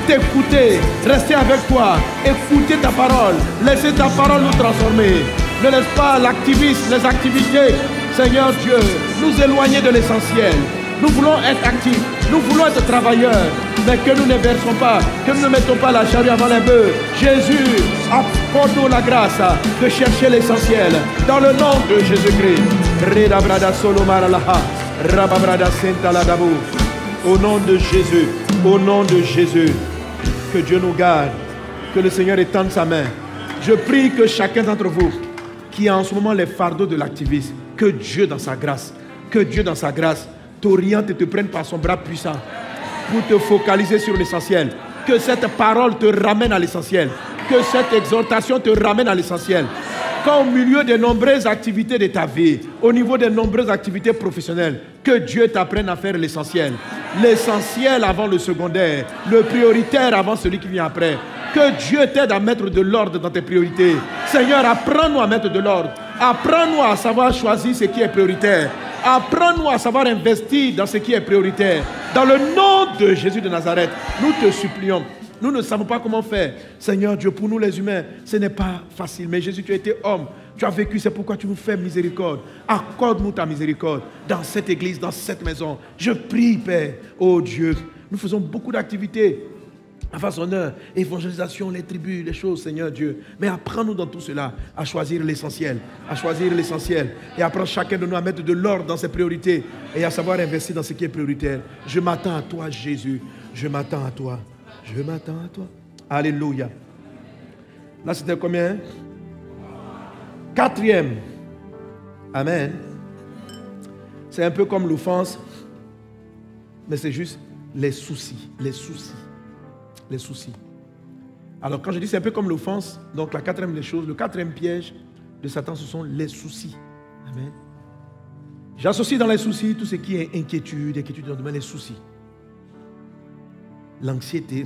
t'écouter, rester avec toi, écouter ta parole, laisser ta parole nous transformer. Ne laisse pas l'activisme, les activités, Seigneur Dieu, nous éloigner de l'essentiel. Nous voulons être actifs. Nous voulons être travailleurs. Mais que nous ne versons pas, que nous ne mettons pas la charrue avant les bœufs. Jésus, apporte-nous la grâce de chercher l'essentiel. Dans le nom de Jésus-Christ. Au nom de Jésus. Au nom de Jésus. Que Dieu nous garde. Que le Seigneur étende sa main. Je prie que chacun d'entre vous qui a en ce moment les fardeaux de l'activisme, que Dieu dans sa grâce, t'oriente et te prenne par son bras puissant pour te focaliser sur l'essentiel. Que cette parole te ramène à l'essentiel. Que cette exhortation te ramène à l'essentiel. Qu'au milieu des nombreuses activités de ta vie, au niveau des nombreuses activités professionnelles, que Dieu t'apprenne à faire l'essentiel. L'essentiel avant le secondaire, le prioritaire avant celui qui vient après. Que Dieu t'aide à mettre de l'ordre dans tes priorités. Seigneur, apprends-nous à mettre de l'ordre. Apprends-nous à savoir choisir ce qui est prioritaire. Apprends-nous à savoir investir dans ce qui est prioritaire. Dans le nom de Jésus de Nazareth, nous te supplions. Nous ne savons pas comment faire. Seigneur Dieu, pour nous les humains, ce n'est pas facile. Mais Jésus, tu as été homme. Tu as vécu, c'est pourquoi tu nous fais miséricorde. Accorde-nous ta miséricorde dans cette église, dans cette maison. Je prie, Père. Oh Dieu, nous faisons beaucoup d'activités. À façonneur, évangélisation, les tribus, les choses, Seigneur Dieu. Mais apprends-nous dans tout cela à choisir l'essentiel. À choisir l'essentiel. Et apprends chacun de nous à mettre de l'ordre dans ses priorités. Et à savoir investir dans ce qui est prioritaire. Je m'attends à toi, Jésus. Je m'attends à toi. Je m'attends à toi. Alléluia. Là, c'était combien? 4e. Amen. C'est un peu comme l'offense. Mais c'est juste les soucis. Les soucis. Les soucis. Alors quand je dis c'est un peu comme l'offense, donc la 4e des choses, le 4e piège de Satan, ce sont les soucis. Amen. J'associe dans les soucis tout ce qui est inquiétude dans le domaine des soucis. L'anxiété.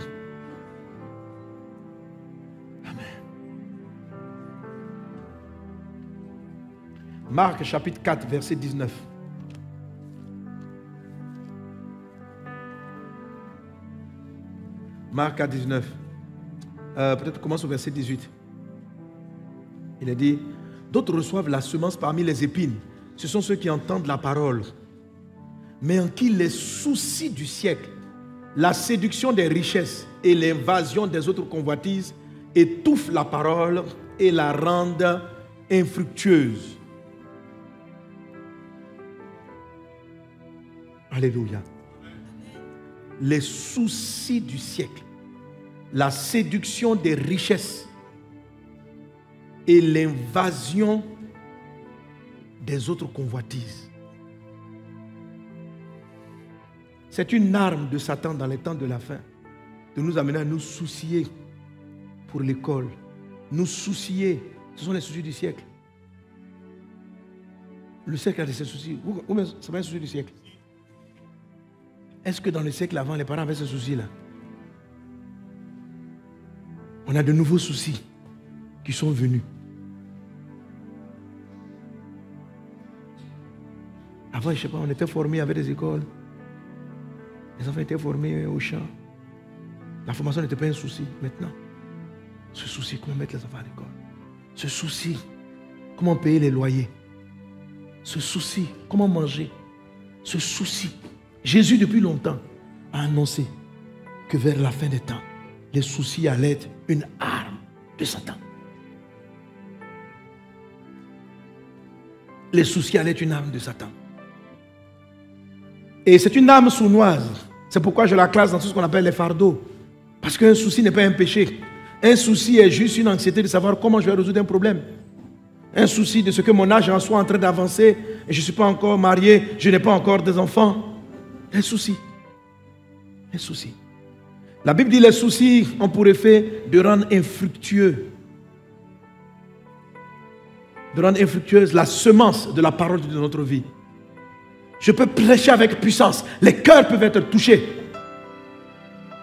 Amen. Marc chapitre 4 verset 19. Marc 4, 19. Peut-être commence au verset 18. Il a dit, d'autres reçoivent la semence parmi les épines. Ce sont ceux qui entendent la parole, mais en qui les soucis du siècle, la séduction des richesses et l'invasion des autres convoitises étouffent la parole et la rendent infructueuse. Alléluia. Les soucis du siècle, la séduction des richesses et l'invasion des autres convoitises. C'est une arme de Satan dans les temps de la fin de nous amener à nous soucier pour l'école. Nous soucier, ce sont les soucis du siècle. Le siècle a de ses soucis. C'est pas un souci du siècle. Est-ce que dans le siècle avant, les parents avaient ce souci-là? On a de nouveaux soucis qui sont venus. Avant, je ne sais pas, on était formés avec des écoles. Les enfants étaient formés au champ. La formation n'était pas un souci. Maintenant, ce souci, comment mettre les enfants à l'école? Ce souci, comment payer les loyers? Ce souci, comment manger? Ce souci. Jésus, depuis longtemps, a annoncé que vers la fin des temps, les soucis allaient être une arme de Satan. Les soucis allaient être une arme de Satan. Et c'est une arme sournoise. C'est pourquoi je la classe dans tout ce qu'on appelle les fardeaux. Parce qu'un souci n'est pas un péché. Un souci est juste une anxiété de savoir comment je vais résoudre un problème. Un souci de ce que mon âge en soit en train d'avancer et je ne suis pas encore marié, je n'ai pas encore des enfants. Les soucis. Les soucis. La Bible dit les soucis ont pour effet de rendre infructueux. De rendre infructueuse la semence de la parole de notre vie. Je peux prêcher avec puissance. Les cœurs peuvent être touchés.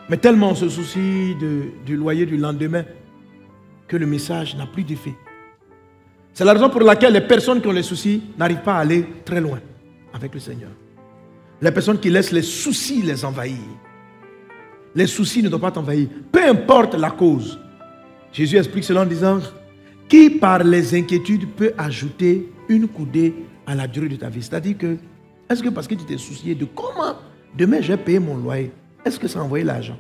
Mais tellement on se soucie du loyer du lendemain que le message n'a plus d'effet. C'est la raison pour laquelle les personnes qui ont les soucis n'arrivent pas à aller très loin avec le Seigneur. Les personnes qui laissent les soucis les envahir. Les soucis ne doivent pas t'envahir. Peu importe la cause. Jésus explique cela en disant, qui par les inquiétudes peut ajouter une coudée à la durée de ta vie? C'est-à-dire que Est-ce que parce que tu t'es soucié de comment demain j'ai payé mon loyer, est-ce que ça a envoyé l'argent?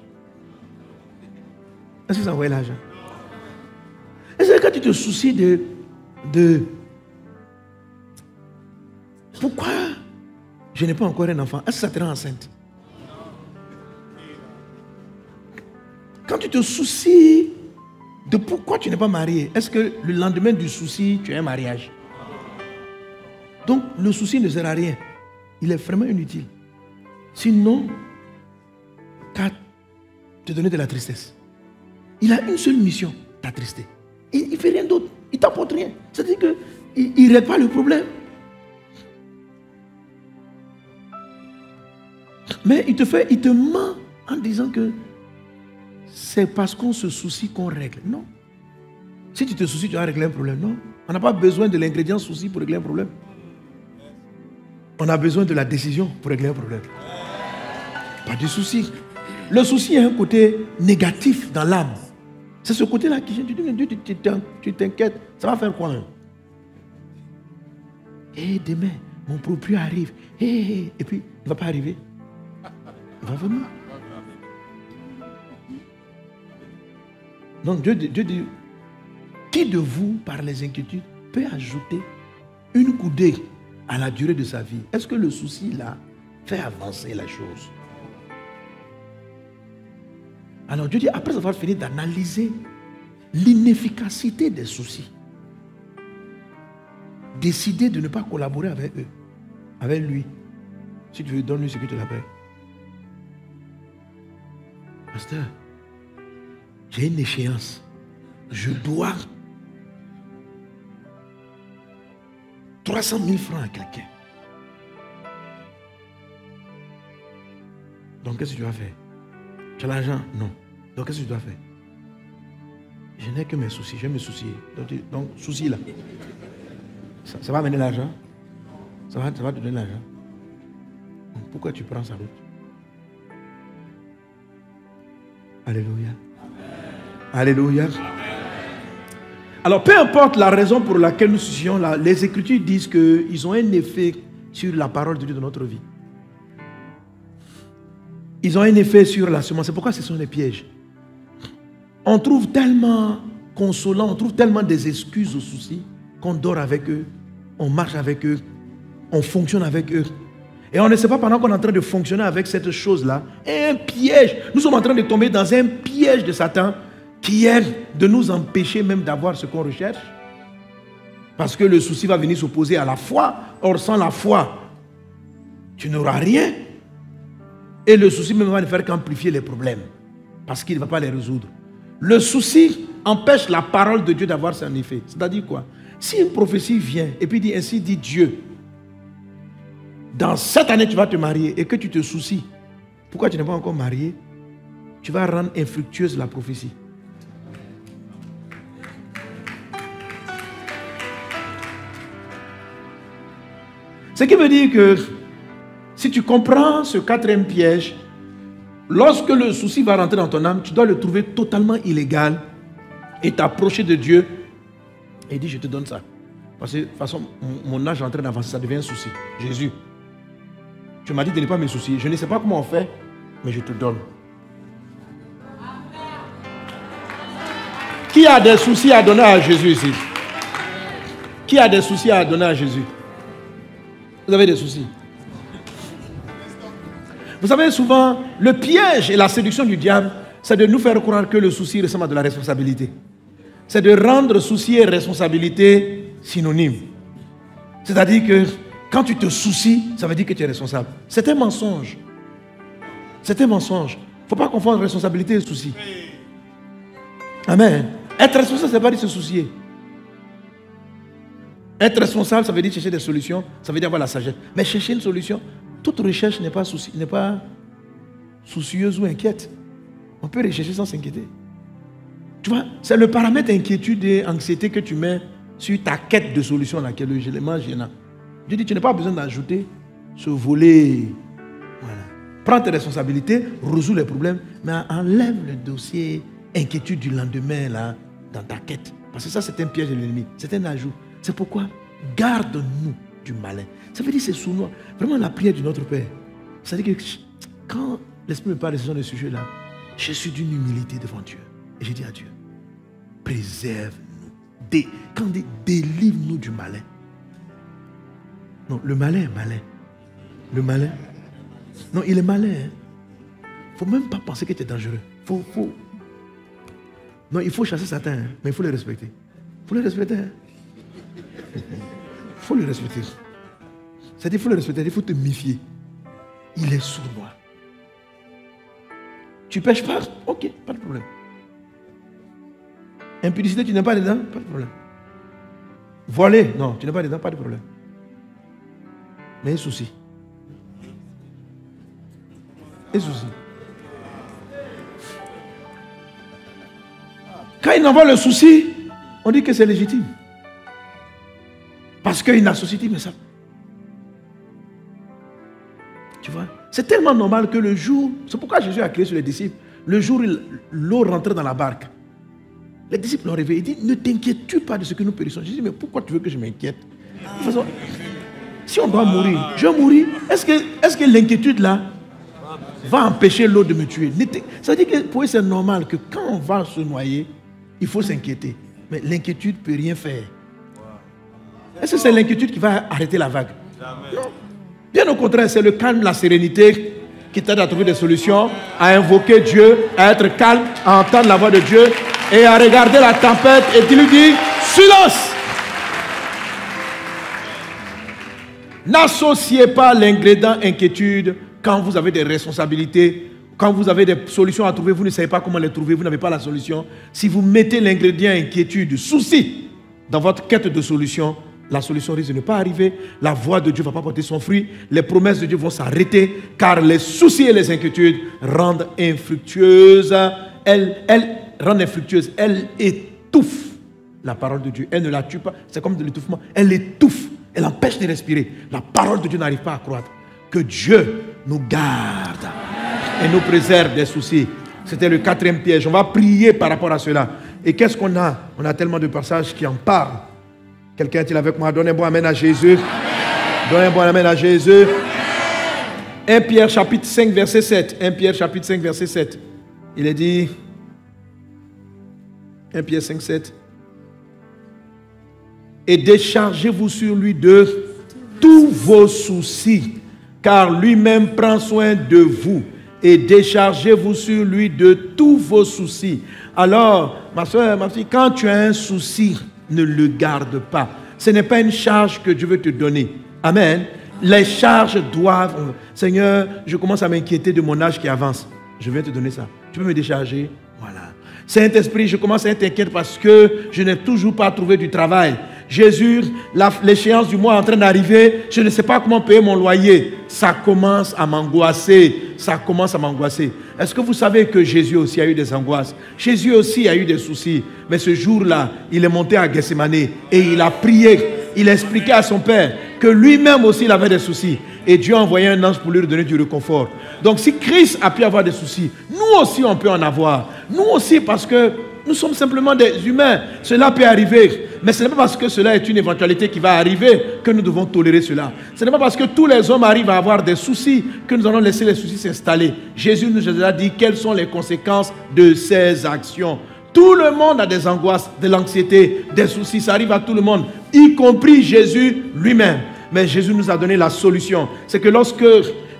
Est-ce que ça a envoyé l'argent? Est-ce que quand tu te soucies de pourquoi je n'ai pas encore un enfant, est-ce que ça te rend enceinte? Quand tu te soucies de pourquoi tu n'es pas marié, est-ce que le lendemain du souci, tu as un mariage? Donc, le souci ne sert à rien. Il est vraiment inutile. Sinon, qu'à te donner de la tristesse. Il a une seule mission, t'attrister. Il ne fait rien d'autre. Il ne t'apporte rien. C'est-à-dire qu'il ne règle pas le problème. Mais il te ment en disant que c'est parce qu'on se soucie qu'on règle. Non. Si tu te soucies, tu vas régler un problème. Non. On n'a pas besoin de l'ingrédient souci pour régler un problème. On a besoin de la décision pour régler un problème. Pas du souci. Le souci a un côté négatif dans l'âme. C'est ce côté-là qui dit, tu t'inquiètes, ça va faire quoi? Et demain, mon proprio arrive. Et puis, il ne va pas arriver. Il va venir. Donc Dieu dit, qui de vous, par les inquiétudes, peut ajouter une coudée à la durée de sa vie? Est-ce que le souci là fait avancer la chose? Alors Dieu dit, après avoir fini d'analyser l'inefficacité des soucis, décider de ne pas collaborer avec eux, avec lui. Si tu veux, donne-lui ce que tu l'appelles. Pasteur, j'ai une échéance. Je dois 300 000 francs à quelqu'un. Donc qu'est-ce que tu vas faire? Tu as l'argent? Non. Donc qu'est-ce que tu dois faire? Je n'ai que mes soucis, je vais me soucier. Donc souci là. Ça va amener l'argent? Ça va te donner l'argent? Pourquoi tu prends sa route? Alléluia. Alléluia. Alors, peu importe la raison pour laquelle nous soucions, les Écritures disent qu'ils ont un effet sur la parole de Dieu de notre vie. Ils ont un effet sur la semence. C'est pourquoi ce sont les pièges. On trouve tellement consolant, on trouve tellement des excuses aux soucis qu'on dort avec eux, on marche avec eux, on fonctionne avec eux. Et on ne sait pas pendant qu'on est en train de fonctionner avec cette chose-là, un piège. Nous sommes en train de tomber dans un piège de Satan qui est de nous empêcher même d'avoir ce qu'on recherche. Parce que le souci va venir s'opposer à la foi. Or, sans la foi, tu n'auras rien. Et le souci même va ne faire qu'amplifier les problèmes. Parce qu'il ne va pas les résoudre. Le souci empêche la parole de Dieu d'avoir son effet. C'est-à-dire quoi? Si une prophétie vient et puis dit ainsi dit Dieu, dans cette année tu vas te marier et que tu te soucies, pourquoi tu n'es pas encore marié? Tu vas rendre infructueuse la prophétie. Ce qui veut dire que si tu comprends ce quatrième piège, lorsque le souci va rentrer dans ton âme, tu dois le trouver totalement illégal et t'approcher de Dieu et dire je te donne ça. Parce que de toute façon, mon âge est en train d'avancer, ça devient un souci. Jésus, tu m'as dit de ne pas me soucier. Je ne sais pas comment on fait, mais je te donne. Qui a des soucis à donner à Jésus ici? Qui a des soucis à donner à Jésus? Vous avez des soucis? Vous savez, souvent, le piège et la séduction du diable, c'est de nous faire croire que le souci ressemble à de la responsabilité. C'est de rendre souci et responsabilité synonymes. C'est-à-dire que quand tu te soucies, ça veut dire que tu es responsable. C'est un mensonge. C'est un mensonge. Il ne faut pas confondre responsabilité et souci. Amen. Être responsable, ça ne veut pas dire se soucier. Être responsable, ça veut dire chercher des solutions, ça veut dire avoir la sagesse. Mais chercher une solution, toute recherche n'est pas soucieuse ou inquiète. On peut rechercher sans s'inquiéter. Tu vois, c'est le paramètre inquiétude et anxiété que tu mets sur ta quête de solution là, qui est l'élément gênant. Je dis, tu n'as pas besoin d'ajouter ce volet. Voilà. Prends tes responsabilités, résous les problèmes, mais enlève le dossier inquiétude du lendemain là, dans ta quête. Parce que ça, c'est un piège de l'ennemi. C'est un ajout. C'est pourquoi garde-nous du malin. Ça veut dire que c'est sournois. Vraiment la prière de notre Père. Ça veut dire que quand l'Esprit me parle de ce genre de sujet-là, je suis d'une humilité devant Dieu. Et je dis à Dieu, préserve-nous. Quand on dit délivre-nous du malin. Non, le malin est malin. Le malin. Non, il est malin. Il ne faut même pas penser que tu es dangereux. Non, il faut chasser Satan, hein, mais il faut le respecter. Il faut le respecter. Il faut le respecter. C'est-à-dire, il faut le respecter, il faut te méfier. Il est sournois. Tu pêches pas? Ok, pas de problème. Impudicité, tu n'es pas dedans? Pas de problème. Voler? Non, tu n'es pas dedans? Pas de problème. Mais un souci. Un souci. Quand il envoie le souci, on dit que c'est légitime. Parce qu'il n'a souci, mais ça. Tu vois? C'est tellement normal que le jour, c'est pourquoi Jésus a crié sur les disciples, le jour où l'eau rentrait dans la barque, les disciples l'ont réveillé. Il dit, ne t'inquiètes-tu pas de ce que nous périssons. Jésus dit, mais pourquoi tu veux que je m'inquiète? De toute façon, si on doit mourir, je vais mourir. Est-ce que l'inquiétude là va empêcher l'eau de me tuer? Ça veut dire que pour eux c'est normal que quand on va se noyer, il faut s'inquiéter. Mais l'inquiétude ne peut rien faire. Est-ce que c'est l'inquiétude qui va arrêter la vague? Non. Bien au contraire, c'est le calme, la sérénité qui t'aide à trouver des solutions, à invoquer Dieu, à être calme, à entendre la voix de Dieu et à regarder la tempête et tu lui dis silence. N'associez pas l'ingrédient inquiétude quand vous avez des responsabilités, quand vous avez des solutions à trouver, vous ne savez pas comment les trouver, vous n'avez pas la solution. Si vous mettez l'ingrédient inquiétude, souci dans votre quête de solution, la solution risque de ne pas arriver, la voix de Dieu ne va pas porter son fruit, les promesses de Dieu vont s'arrêter, car les soucis et les inquiétudes rendent infructueuse. Elles rendent infructueuse, elles étouffent la parole de Dieu. Elle ne la tue pas, c'est comme de l'étouffement, elle l'étouffe, elle empêche de respirer. La parole de Dieu n'arrive pas à croître. Que Dieu nous garde et nous préserve des soucis. C'était le 4e piège. On va prier par rapport à cela. Et qu'est-ce qu'on a? On a tellement de passages qui en parlent. Quelqu'un est-il avec moi? Donnez un bon amen à Jésus. Amen. Donnez un bon amen à Jésus. Amen. 1 Pierre chapitre 5 verset 7. 1 Pierre chapitre 5 verset 7. Il est dit, 1 Pierre 5, 7. Et déchargez-vous sur lui de tous vos soucis, car lui-même prend soin de vous. Et déchargez-vous sur lui de tous vos soucis. Alors, ma soeur, ma fille, quand tu as un souci, ne le garde pas. Ce n'est pas une charge que Dieu veut te donner. Amen. Les charges doivent... Seigneur, je commence à m'inquiéter de mon âge qui avance. Je viens te donner ça. Tu peux me décharger? Voilà. Saint-Esprit, je commence à être inquiète parce que je n'ai toujours pas trouvé du travail. Jésus, l'échéance du mois est en train d'arriver. Je ne sais pas comment payer mon loyer. Ça commence à m'angoisser. Ça commence à m'angoisser. Est-ce que vous savez que Jésus aussi a eu des angoisses? Jésus aussi a eu des soucis. Mais ce jour-là, il est monté à Gethsémane et il a prié. Il a expliqué à son Père que lui-même aussi il avait des soucis. Et Dieu a envoyé un ange pour lui donner du réconfort. Donc si Christ a pu avoir des soucis, nous aussi on peut en avoir. Nous aussi parce que nous sommes simplement des humains. Cela peut arriver. Mais ce n'est pas parce que cela est une éventualité qui va arriver que nous devons tolérer cela. Ce n'est pas parce que tous les hommes arrivent à avoir des soucis que nous allons laisser les soucis s'installer. Jésus nous a déjà dit quelles sont les conséquences de ces actions. Tout le monde a des angoisses, de l'anxiété, des soucis. Ça arrive à tout le monde, y compris Jésus lui-même. Mais Jésus nous a donné la solution. C'est que lorsque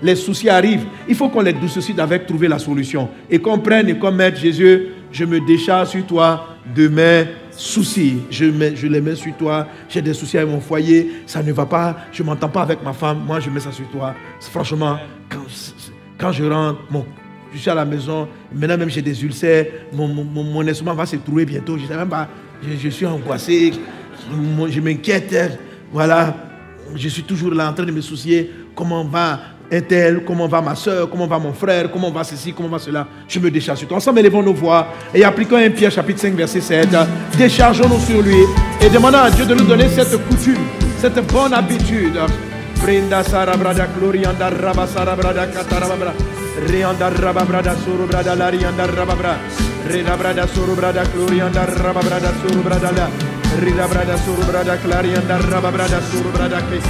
les soucis arrivent, il faut qu'on les doucecide avec trouver la solution. Et qu'on prenne et qu'on mette Jésus, je me décharge sur toi de mes soucis. Je les mets sur toi. J'ai des soucis avec mon foyer. Ça ne va pas. Je ne m'entends pas avec ma femme. Moi, je mets ça sur toi. Franchement, quand je rentre, je suis à la maison. Maintenant, même j'ai des ulcères. Mon estomac va se trouver bientôt. Je ne sais même pas. Je suis angoissé. Je m'inquiète. Voilà. Je suis toujours là en train de me soucier. Comment va un tel, comment va ma soeur, comment va mon frère, comment va ceci, comment va cela. Je me décharge sur toi. Ensemble, élevons nos voix et appliquons 1 Pierre chapitre 5 verset 7. Déchargeons-nous sur lui et demandons à Dieu de nous donner cette coutume, cette bonne habitude. Brinda sarabrada glorianda raba sarabrada katarabra rianda rababrada surubrada larianda rababra rida brada surubrada glorianda rababrada surubrada la rida brada surubrada clarianda rababrada surubrada kes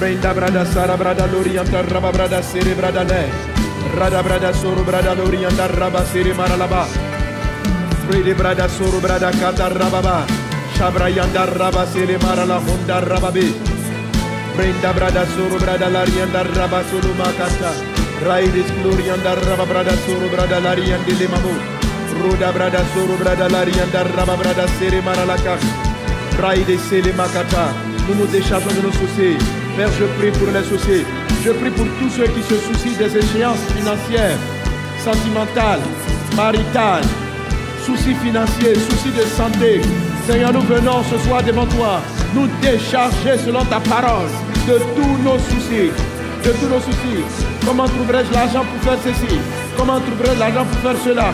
Brenda brada sara brada lorianta raba brada sere brada le. Rada brada soro brada lorianta raba sere maralaba. Brede brada soro brada kata rababa. Shabrayanda raba sere marala honda rababe. Brenda brada soro brada larianda raba solo makata. Raides glorianda raba brada soro brada lariande le mamo. Roda brada soro brada larianda raba brada sere maralaka. Raides sele makata. Nous nous déchargeons de nos soucis. Père, je prie pour les soucis. Je prie pour tous ceux qui se soucient des échéances financières, sentimentales, maritales, soucis financiers, soucis de santé. Seigneur, nous venons ce soir devant toi, nous décharger selon ta parole de tous nos soucis. De tous nos soucis. Comment trouverai-je l'argent pour faire ceci? Comment trouverai-je l'argent pour faire cela?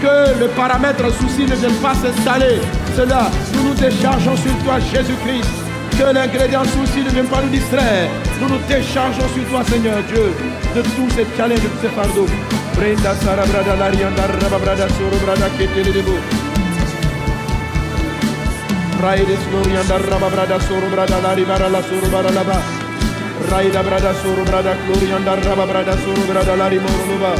Que le paramètre souci ne vienne pas s'installer. Cela, nous nous déchargeons sur toi, Jésus-Christ. Que l'ingrédient souci ne vienne pas nous distraire. Nous nous déchargeons sur toi, Seigneur Dieu, de tous ces challenges, de tous ces fardeaux. Brenda Sara Brada Larianda Raba Brada Soro Brada Ketele Debo. Raides Glorianda Raba Brada Soro Brada Lari Barala Soro Baralaba. Raida Brada Soro Brada Glorianda Raba Brada Soro Brada Lari Moronova.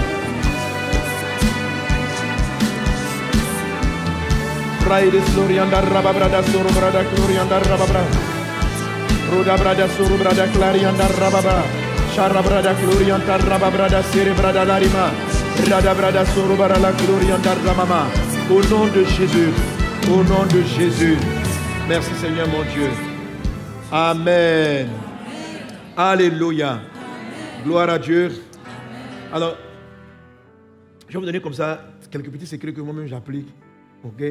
Raides Glorianda Raba Brada Soro Brada Glorianda Raba Brada. Roda brada soro brada clarianda rababa. Shara brada glorianda rababrada sere brada larima. Rada brada soro brada glorianda ramama. Au nom de Jésus. Au nom de Jésus. Merci Seigneur mon Dieu. Amen. Alléluia. Gloire à Dieu. Alors, je vais vous donner comme ça quelques petits secrets que moi-même j'applique. Ok?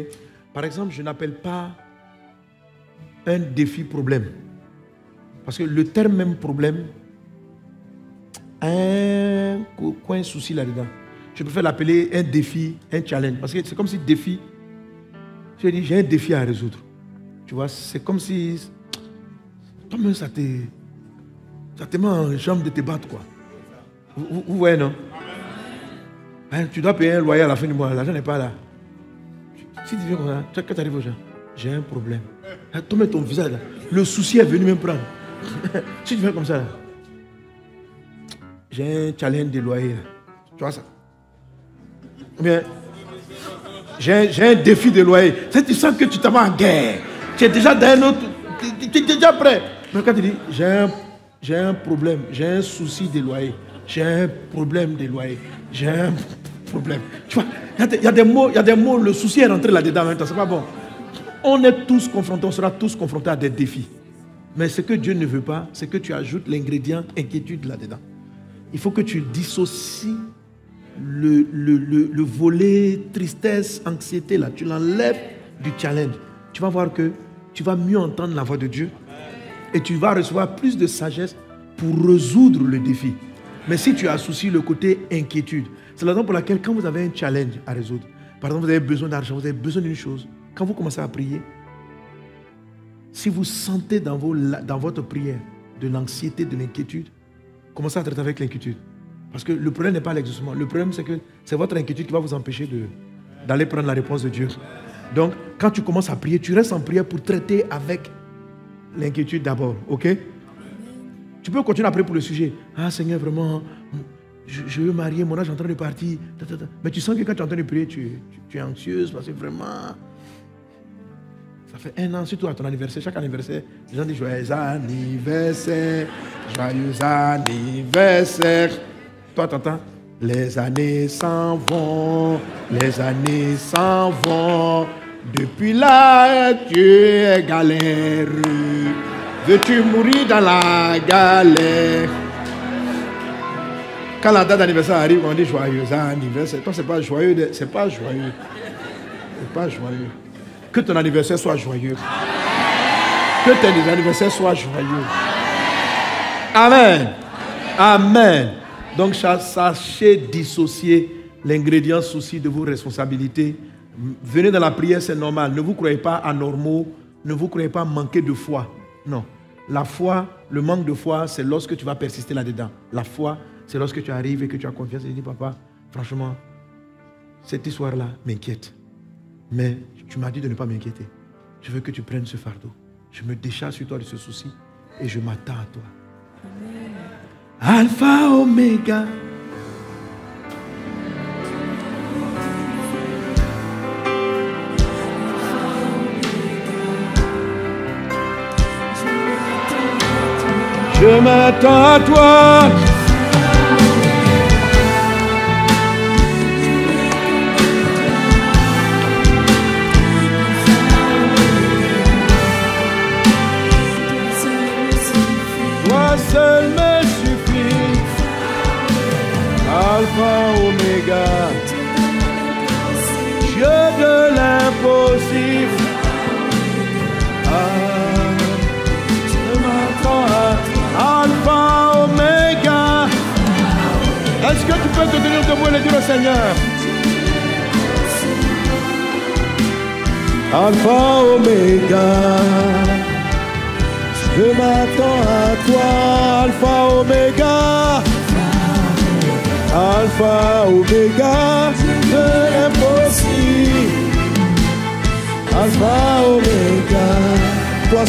Par exemple, je n'appelle pas un défi problème. Parce que le terme même problème a un coin souci là-dedans. Je préfère l'appeler un défi, un challenge. Parce que c'est comme si défi, je dis j'ai un défi à résoudre. Tu vois, c'est comme si toi-même ça te met en jambe de te battre quoi. Vous voyez non? Hein, tu dois payer un loyer à la fin du mois, l'argent n'est pas là. Si tu viens comme ça, quand tu arrives aux gens, j'ai un problème. Hein, toi-même ton visage là, le souci est venu me prendre. Si tu fais comme ça, j'ai un challenge de loyer. Tu vois ça? Ou bien, j'ai un défi de loyer. Tu sens que tu t'en vas en guerre. Tu es déjà dans un autre. Tu es déjà prêt. Mais quand tu dis, j'ai un problème, j'ai un souci de loyer. J'ai un problème de loyer. J'ai un problème. Tu vois, il y a des mots, le souci est rentré là-dedans en même temps. C'est pas bon. On est tous confrontés, on sera tous confrontés à des défis. Mais ce que Dieu ne veut pas, c'est que tu ajoutes l'ingrédient inquiétude là-dedans. Il faut que tu dissocies le volet tristesse, anxiété là. Tu l'enlèves du challenge. Tu vas voir que tu vas mieux entendre la voix de Dieu et tu vas recevoir plus de sagesse pour résoudre le défi. Mais si tu associes le côté inquiétude, c'est la raison pour laquelle quand vous avez un challenge à résoudre, par exemple vous avez besoin d'argent, vous avez besoin d'une chose, quand vous commencez à prier, si vous sentez dans votre prière de l'anxiété, de l'inquiétude, commencez à traiter avec l'inquiétude. Parce que le problème n'est pas l'exaucement. Le problème, c'est que c'est votre inquiétude qui va vous empêcher d'aller prendre la réponse de Dieu. Donc, quand tu commences à prier, tu restes en prière pour traiter avec l'inquiétude d'abord. Ok? Tu peux continuer à prier pour le sujet. Ah Seigneur, vraiment, je veux marier, mon âge est en train de partir. Mais tu sens que quand tu es en train de prier, tu es anxieuse parce que vraiment... Ça fait 1 an, surtout à ton anniversaire. Chaque anniversaire, les gens disent joyeux anniversaire, joyeux anniversaire. Toi, t'entends? Les années s'en vont, les années s'en vont. Depuis là, tu es galère. Veux-tu mourir dans la galère? Quand la date d'anniversaire arrive, on dit joyeux anniversaire. Toi, c'est pas joyeux, c'est pas joyeux. C'est pas joyeux. Que ton anniversaire soit joyeux. Que tes anniversaires soient joyeux. Amen. Amen. Donc, sachez dissocier l'ingrédient souci de vos responsabilités. Venez dans la prière, c'est normal. Ne vous croyez pas anormaux. Ne vous croyez pas manquer de foi. Non. La foi, le manque de foi, c'est lorsque tu vas persister là-dedans. La foi, c'est lorsque tu arrives et que tu as confiance et tu dis, papa, franchement, cette histoire-là m'inquiète. Mais tu m'as dit de ne pas m'inquiéter. Je veux que tu prennes ce fardeau. Je me décharge sur toi de ce souci et je m'attends à toi. Alpha, Oméga. Je m'attends à toi. Toi seul me suffit. Alpha, Oméga. Dieu de l'impossible. Je m'attends à Alpha, Oméga. Est-ce que tu peux te tenir debout et le dire au Seigneur? Alpha, Oméga. Je m'attends à toi, Alpha, Oméga. Alpha, Oméga, de l'impossible. Alpha, Oméga. Toi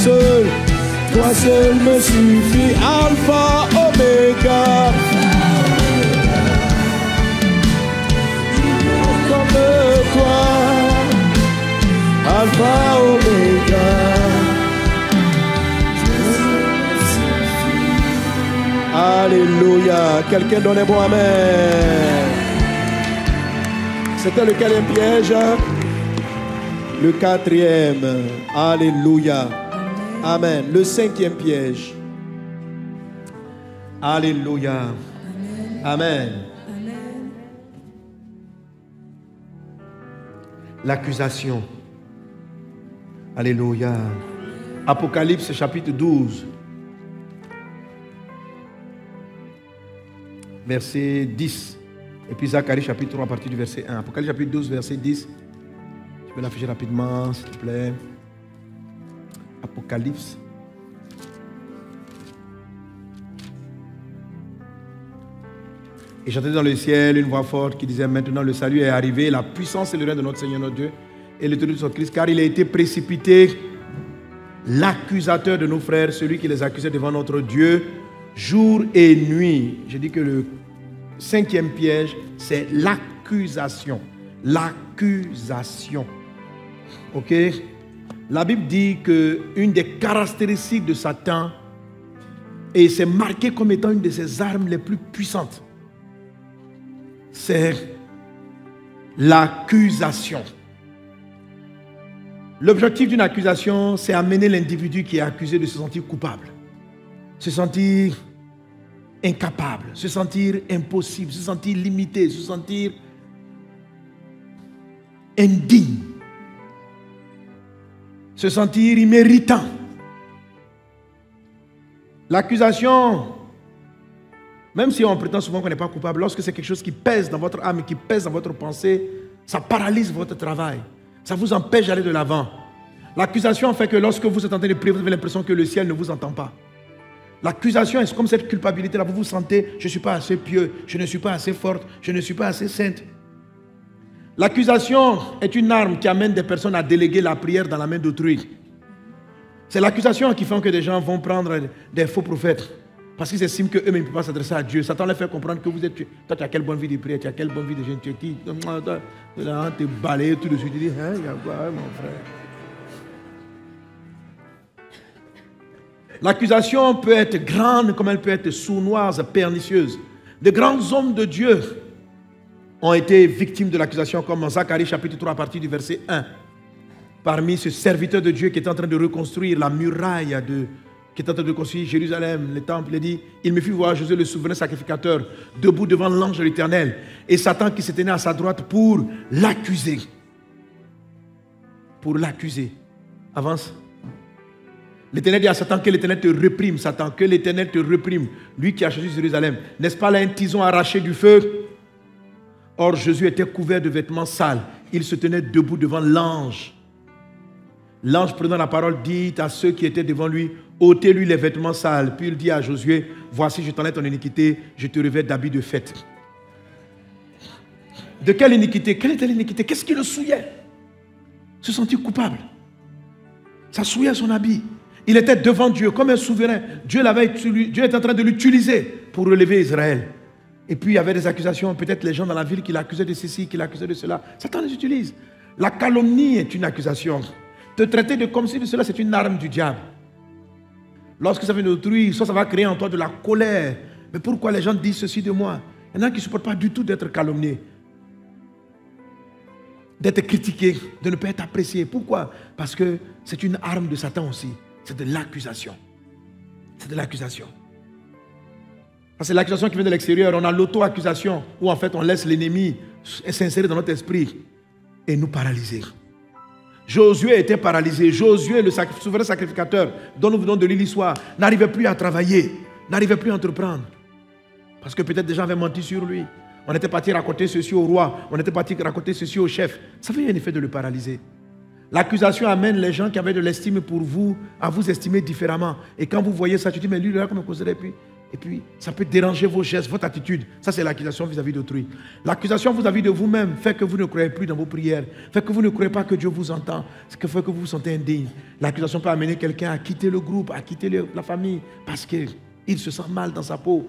seul me suffit. Alpha, Oméga. Comme toi. Alpha, Oméga. Alléluia. Quelqu'un donne un bon amen. C'était le quatrième piège. Le quatrième. Alléluia. Amen. Le cinquième piège. Alléluia. Amen. L'accusation. Alléluia. Apocalypse chapitre 12. Verset 10. Et puis Zacharie chapitre 3 à partir du verset 1. Apocalypse chapitre 12 verset 10. Je peux l'afficher rapidement s'il te plaît. Apocalypse. Et j'entendais dans le ciel une voix forte qui disait: maintenant le salut est arrivé, la puissance et le règne de notre Seigneur notre Dieu et l'autorité de son Christ, car il a été précipité l'accusateur de nos frères, celui qui les accusait devant notre Dieu jour et nuit. Je dis que le cinquième piège, c'est l'accusation. L'accusation. Ok? La Bible dit qu'une des caractéristiques de Satan, et c'est marqué comme étant une de ses armes les plus puissantes, c'est l'accusation. L'objectif d'une accusation, c'est amener l'individu qui est accusé de se sentir coupable, se sentir incapable, se sentir impossible, se sentir limité, se sentir indigne, se sentir imméritant. L'accusation, même si on prétend souvent qu'on n'est pas coupable, lorsque c'est quelque chose qui pèse dans votre âme, qui pèse dans votre pensée, ça paralyse votre travail. Ça vous empêche d'aller de l'avant. L'accusation fait que lorsque vous êtes en train de prier, vous avez l'impression que le ciel ne vous entend pas. L'accusation est comme cette culpabilité-là. Vous vous sentez: je ne suis pas assez pieux, je ne suis pas assez forte, je ne suis pas assez sainte. L'accusation est une arme qui amène des personnes à déléguer la prière dans la main d'autrui. C'est l'accusation qui fait que des gens vont prendre des faux prophètes parce qu'ils estiment qu'eux-mêmes ne peuvent pas s'adresser à Dieu. Satan leur fait comprendre que vous êtes... Toi, tu as quelle bonne vie de prière, tu as quelle bonne vie de jeûne, tu es qui? Tu te balayes tout de suite, tu dis: hein, il y a quoi, mon frère? L'accusation peut être grande comme elle peut être sournoise, pernicieuse. De grands hommes de Dieu ont été victimes de l'accusation, comme en Zacharie chapitre 3 à partir du verset 1. Parmi ce serviteur de Dieu qui est en train de reconstruire la muraille, qui est en train de reconstruire Jérusalem, le temple, il dit: il me fit voir Josué le souverain sacrificateur debout devant l'ange de l'Éternel et Satan qui se tenait à sa droite pour l'accuser. Pour l'accuser. Avance. L'Éternel dit à Satan: que l'Éternel te réprime, Satan, que l'Éternel te réprime, lui qui a choisi Jérusalem. N'est-ce pas là un tison arraché du feu? Or Jésus était couvert de vêtements sales. Il se tenait debout devant l'ange. L'ange prenant la parole dit à ceux qui étaient devant lui: ôtez-lui les vêtements sales. Puis il dit à Josué: voici, je t'enlève ton iniquité, je te revêt d'habits de fête. De quelle iniquité? Quelle était l'iniquité? Qu'est-ce qui le souillait? Se sentir coupable. Ça souillait son habit. Il était devant Dieu comme un souverain. Dieu était en train de l'utiliser pour relever Israël. Et puis il y avait des accusations, peut-être les gens dans la ville qui l'accusaient de ceci, qui l'accusaient de cela. Satan les utilise. La calomnie est une accusation. Te traiter de comme si de cela, c'est une arme du diable. Lorsque ça vient d'autrui, ça va créer en toi de la colère. Mais pourquoi les gens disent ceci de moi? Il y en a qui ne supportent pas du tout d'être calomniés, d'être critiqués, de ne pas être appréciés. Pourquoi? Parce que c'est une arme de Satan aussi. C'est de l'accusation. C'est de l'accusation. C'est l'accusation qui vient de l'extérieur. On a l'auto-accusation où en fait on laisse l'ennemi s'insérer dans notre esprit et nous paralyser. Josué était paralysé. Josué, le souverain sacrificateur dont nous venons de lire l'histoire, n'arrivait plus à travailler, n'arrivait plus à entreprendre. Parce que peut-être des gens avaient menti sur lui. On était parti raconter ceci au roi, on était parti raconter ceci au chef. Ça fait un effet de le paralyser. L'accusation amène les gens qui avaient de l'estime pour vous à vous estimer différemment. Et quand vous voyez ça, tu dis, mais lui, là, comme causerait, et puis ça peut déranger vos gestes, votre attitude. Ça, c'est l'accusation vis-à-vis d'autrui. L'accusation vis-à-vis de vous-même fait que vous ne croyez plus dans vos prières, fait que vous ne croyez pas que Dieu vous entend, ce qui fait que vous vous sentez indigne. L'accusation peut amener quelqu'un à quitter le groupe, à quitter la famille, parce qu'il se sent mal dans sa peau.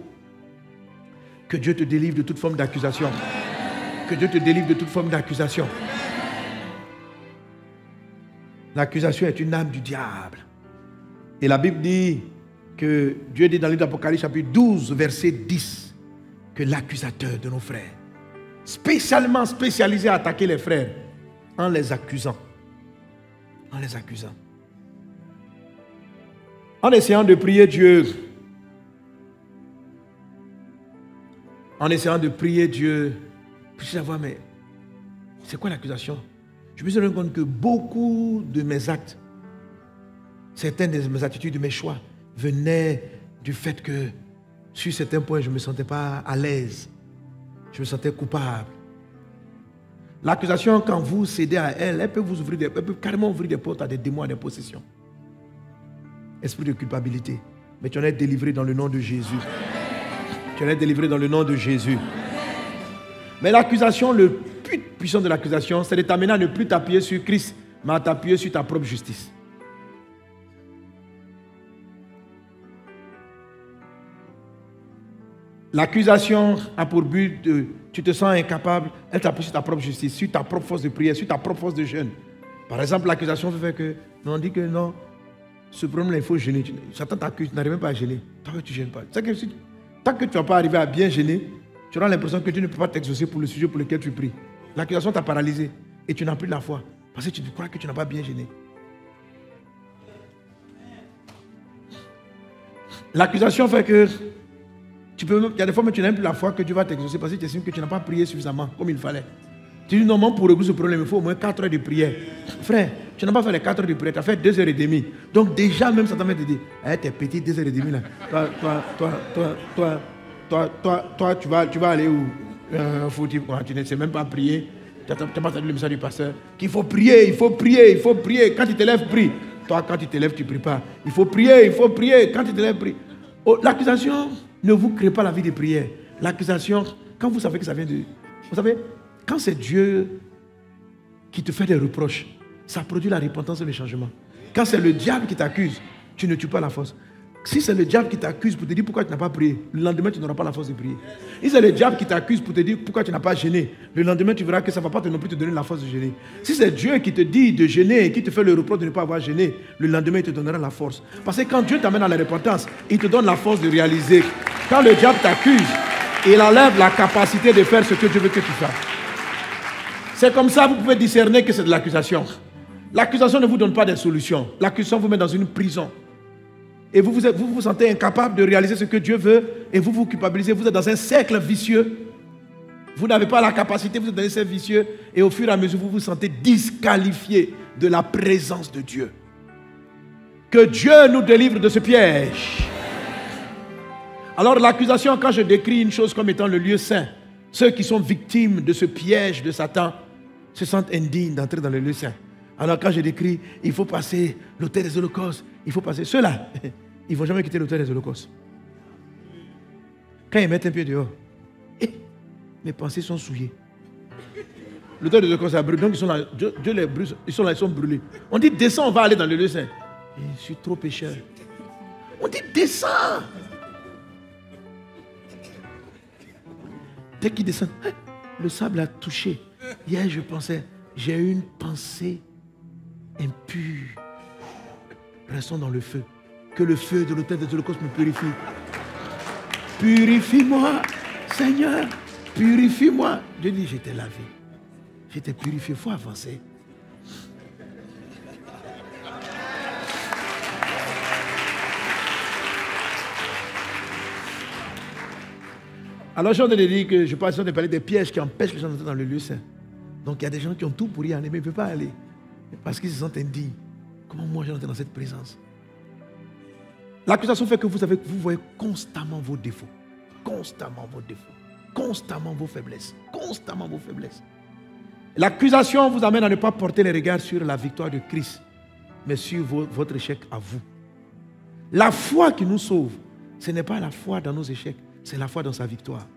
Que Dieu te délivre de toute forme d'accusation. Que Dieu te délivre de toute forme d'accusation. L'accusation est une âme du diable. Et la Bible dit que Dieu dit dans le livre d'Apocalypse chapitre 12 verset 10 que l'accusateur de nos frères, spécialement spécialisé à attaquer les frères en les accusant. En les accusant. En essayant de prier Dieu. En essayant de prier Dieu. Puis je savoir, mais c'est quoi l'accusation? Je me suis rendu compte que beaucoup de mes actes, certaines de mes attitudes, de mes choix, venaient du fait que sur certains points, je ne me sentais pas à l'aise. Je me sentais coupable. L'accusation, quand vous cédez à elle, elle peut carrément ouvrir des portes à des démons, à des possessions. Esprit de culpabilité. Mais tu en es délivré dans le nom de Jésus. Tu en es délivré dans le nom de Jésus. Mais l'accusation, le plus puissant de l'accusation, c'est de t'amener à ne plus t'appuyer sur Christ, mais à t'appuyer sur ta propre justice. L'accusation a pour but de... Tu te sens incapable, elle t'appuie sur ta propre justice, sur ta propre force de prière, sur ta propre force de jeûne. Par exemple, l'accusation fait que... On dit que non, ce problème-là, il faut jeûner. Satan t'accuse, tu n'arrives même pas à jeûner. Toi, tu ne gênes pas. Tant que tu ne vas pas arriver à bien gêner, tu auras l'impression que tu ne peux pas t'exaucer pour le sujet pour lequel tu pries. L'accusation t'a paralysé et tu n'as plus la foi. Parce que tu crois que tu n'as pas bien gêné. L'accusation fait que il y a des fois, mais tu n'as même plus la foi que Dieu va t'exaucer parce que tu estimes que tu n'as pas prié suffisamment comme il fallait. Tu dis non, pour résoudre ce problème, il faut au moins 4 heures de prière. Frère, tu n'as pas fait les 4 heures de prière, tu as fait 2h30. Donc déjà, même Satan va te dire, t'es petit, 2h30 là. Toi, tu vas aller où? Tu ne sais même pas prier. Tu n'as pas entendu le message du pasteur. Qu'il faut prier, il faut prier, il faut prier. Quand tu te lèves, prie. Toi, quand tu te lèves, tu ne pries pas. Il faut prier, il faut prier. Quand tu te lèves, prie. Oh, l'accusation ne vous crée pas la vie de prière. L'accusation, quand vous savez que ça vient de... Vous savez, quand c'est Dieu qui te fait des reproches, ça produit la repentance et le changement. Quand c'est le diable qui t'accuse, tu ne tues pas la force. Si c'est le diable qui t'accuse pour te dire pourquoi tu n'as pas prié, le lendemain tu n'auras pas la force de prier. Si c'est le diable qui t'accuse pour te dire pourquoi tu n'as pas gêné, le lendemain tu verras que ça ne va pas non plus te donner la force de gêner. Si c'est Dieu qui te dit de gêner et qui te fait le reproche de ne pas avoir gêné, le lendemain il te donnera la force. Parce que quand Dieu t'amène à la repentance, il te donne la force de réaliser. Quand le diable t'accuse, il enlève la capacité de faire ce que Dieu veut que tu fasses. C'est comme ça que vous pouvez discerner que c'est de l'accusation. L'accusation ne vous donne pas des solutions. L'accusation vous met dans une prison. Et vous vous sentez incapable de réaliser ce que Dieu veut et vous vous culpabilisez. Vous êtes dans un cercle vicieux. Vous n'avez pas la capacité, vous êtes dans un cercle vicieux et au fur et à mesure, vous vous sentez disqualifié de la présence de Dieu. Que Dieu nous délivre de ce piège. Alors l'accusation, quand je décris une chose comme étant le lieu saint, ceux qui sont victimes de ce piège de Satan se sentent indignes d'entrer dans le lieu saint. Alors quand je décris, il faut passer l'autel des holocaustes, il faut passer ceux-là, ils ne vont jamais quitter l'autel des holocaustes. Quand ils mettent un pied dehors, mes pensées sont souillées. L'autel des holocaustes a brûlé, donc ils sont là, Dieu les brûle, ils sont là, ils sont brûlés. On dit descends, on va aller dans le lieu saint. Je suis trop pécheur. On dit descends. Dès qu'il descend, le sable a touché. Hier, je pensais, j'ai eu une pensée impure. Restons dans le feu. Que le feu de l'autel de l'Holocauste me purifie. Purifie-moi, Seigneur. Purifie-moi. Dieu dit, je t'ai lavé. Je t'ai purifié. Il faut avancer. Alors, je suis dire que je parle de parler des pièges qui empêchent les gens d'entrer dans le lieu saint. Donc, il y a des gens qui ont tout pour y aller, mais ils ne peuvent pas aller. Parce qu'ils se sentent indignes. Comment moi, j'entre dans cette présence? L'accusation fait que vous voyez constamment vos défauts. Constamment vos défauts. Constamment vos faiblesses. Constamment vos faiblesses. L'accusation vous amène à ne pas porter les regards sur la victoire de Christ, mais sur votre échec à vous. La foi qui nous sauve, ce n'est pas la foi dans nos échecs, c'est la foi dans sa victoire.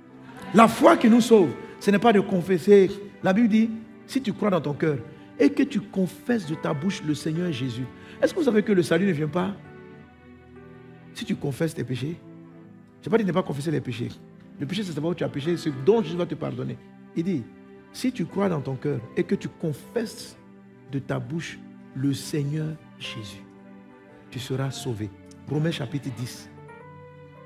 La foi qui nous sauve, ce n'est pas de confesser. La Bible dit, si tu crois dans ton cœur et que tu confesses de ta bouche le Seigneur Jésus, est-ce que vous savez que le salut ne vient pas si tu confesses tes péchés? Je n'ai pas dit de ne pas confesser les péchés. Le péché, c'est savoir où tu as péché, ce dont Jésus va te pardonner. Il dit, si tu crois dans ton cœur et que tu confesses de ta bouche le Seigneur Jésus, tu seras sauvé. Romains chapitre 10.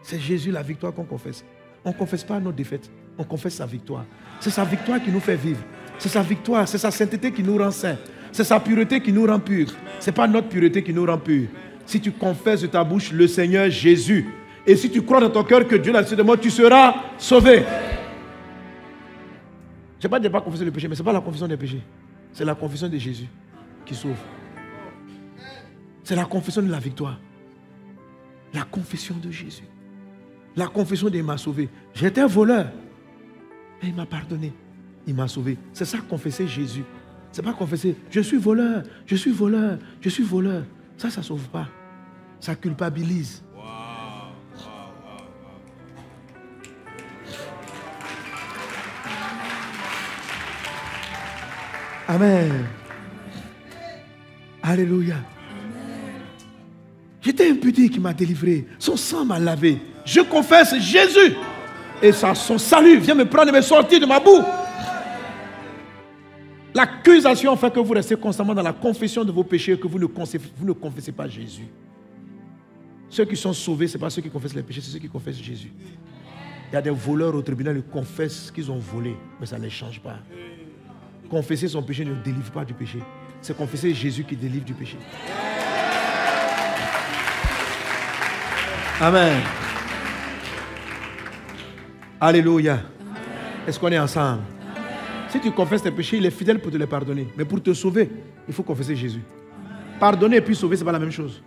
C'est Jésus la victoire qu'on confesse. On ne confesse pas nos défaites, on confesse sa victoire. C'est sa victoire qui nous fait vivre. C'est sa victoire, c'est sa sainteté qui nous rend saints. C'est sa pureté qui nous rend purs. Ce n'est pas notre pureté qui nous rend purs. Si tu confesses de ta bouche le Seigneur Jésus, et si tu crois dans ton cœur que Dieu l'a laissé de moi, tu seras sauvé. Je n'ai pas dit de ne pas confesser le péché, mais ce n'est pas la confession des péchés. C'est la confession de Jésus qui sauve. C'est la confession de la victoire. La confession de Jésus. La confession de il m'a sauvé. J'étais un voleur, mais il m'a pardonné. Il m'a sauvé. C'est ça, confesser Jésus. Ce n'est pas confesser, je suis voleur, je suis voleur, je suis voleur. Ça ne sauve pas. Ça culpabilise. Amen. Alléluia. J'étais impudique qui m'a délivré. Son sang m'a lavé. Je confesse Jésus. Et ça, son salut vient me prendre et me sortir de ma boue. L'accusation fait que vous restez constamment dans la confession de vos péchés et que vous ne confessez pas Jésus. Ceux qui sont sauvés, ce n'est pas ceux qui confessent les péchés, c'est ceux qui confessent Jésus. Il y a des voleurs au tribunal, ils confessent qu'ils ont volé, mais ça ne les change pas. Confesser son péché ne délivre pas du péché. C'est confesser Jésus qui délivre du péché. Amen. Alléluia. Est-ce qu'on est ensemble? Si tu confesses tes péchés, il est fidèle pour te les pardonner. Mais pour te sauver, il faut confesser Jésus. Pardonner et puis sauver, ce n'est pas la même chose.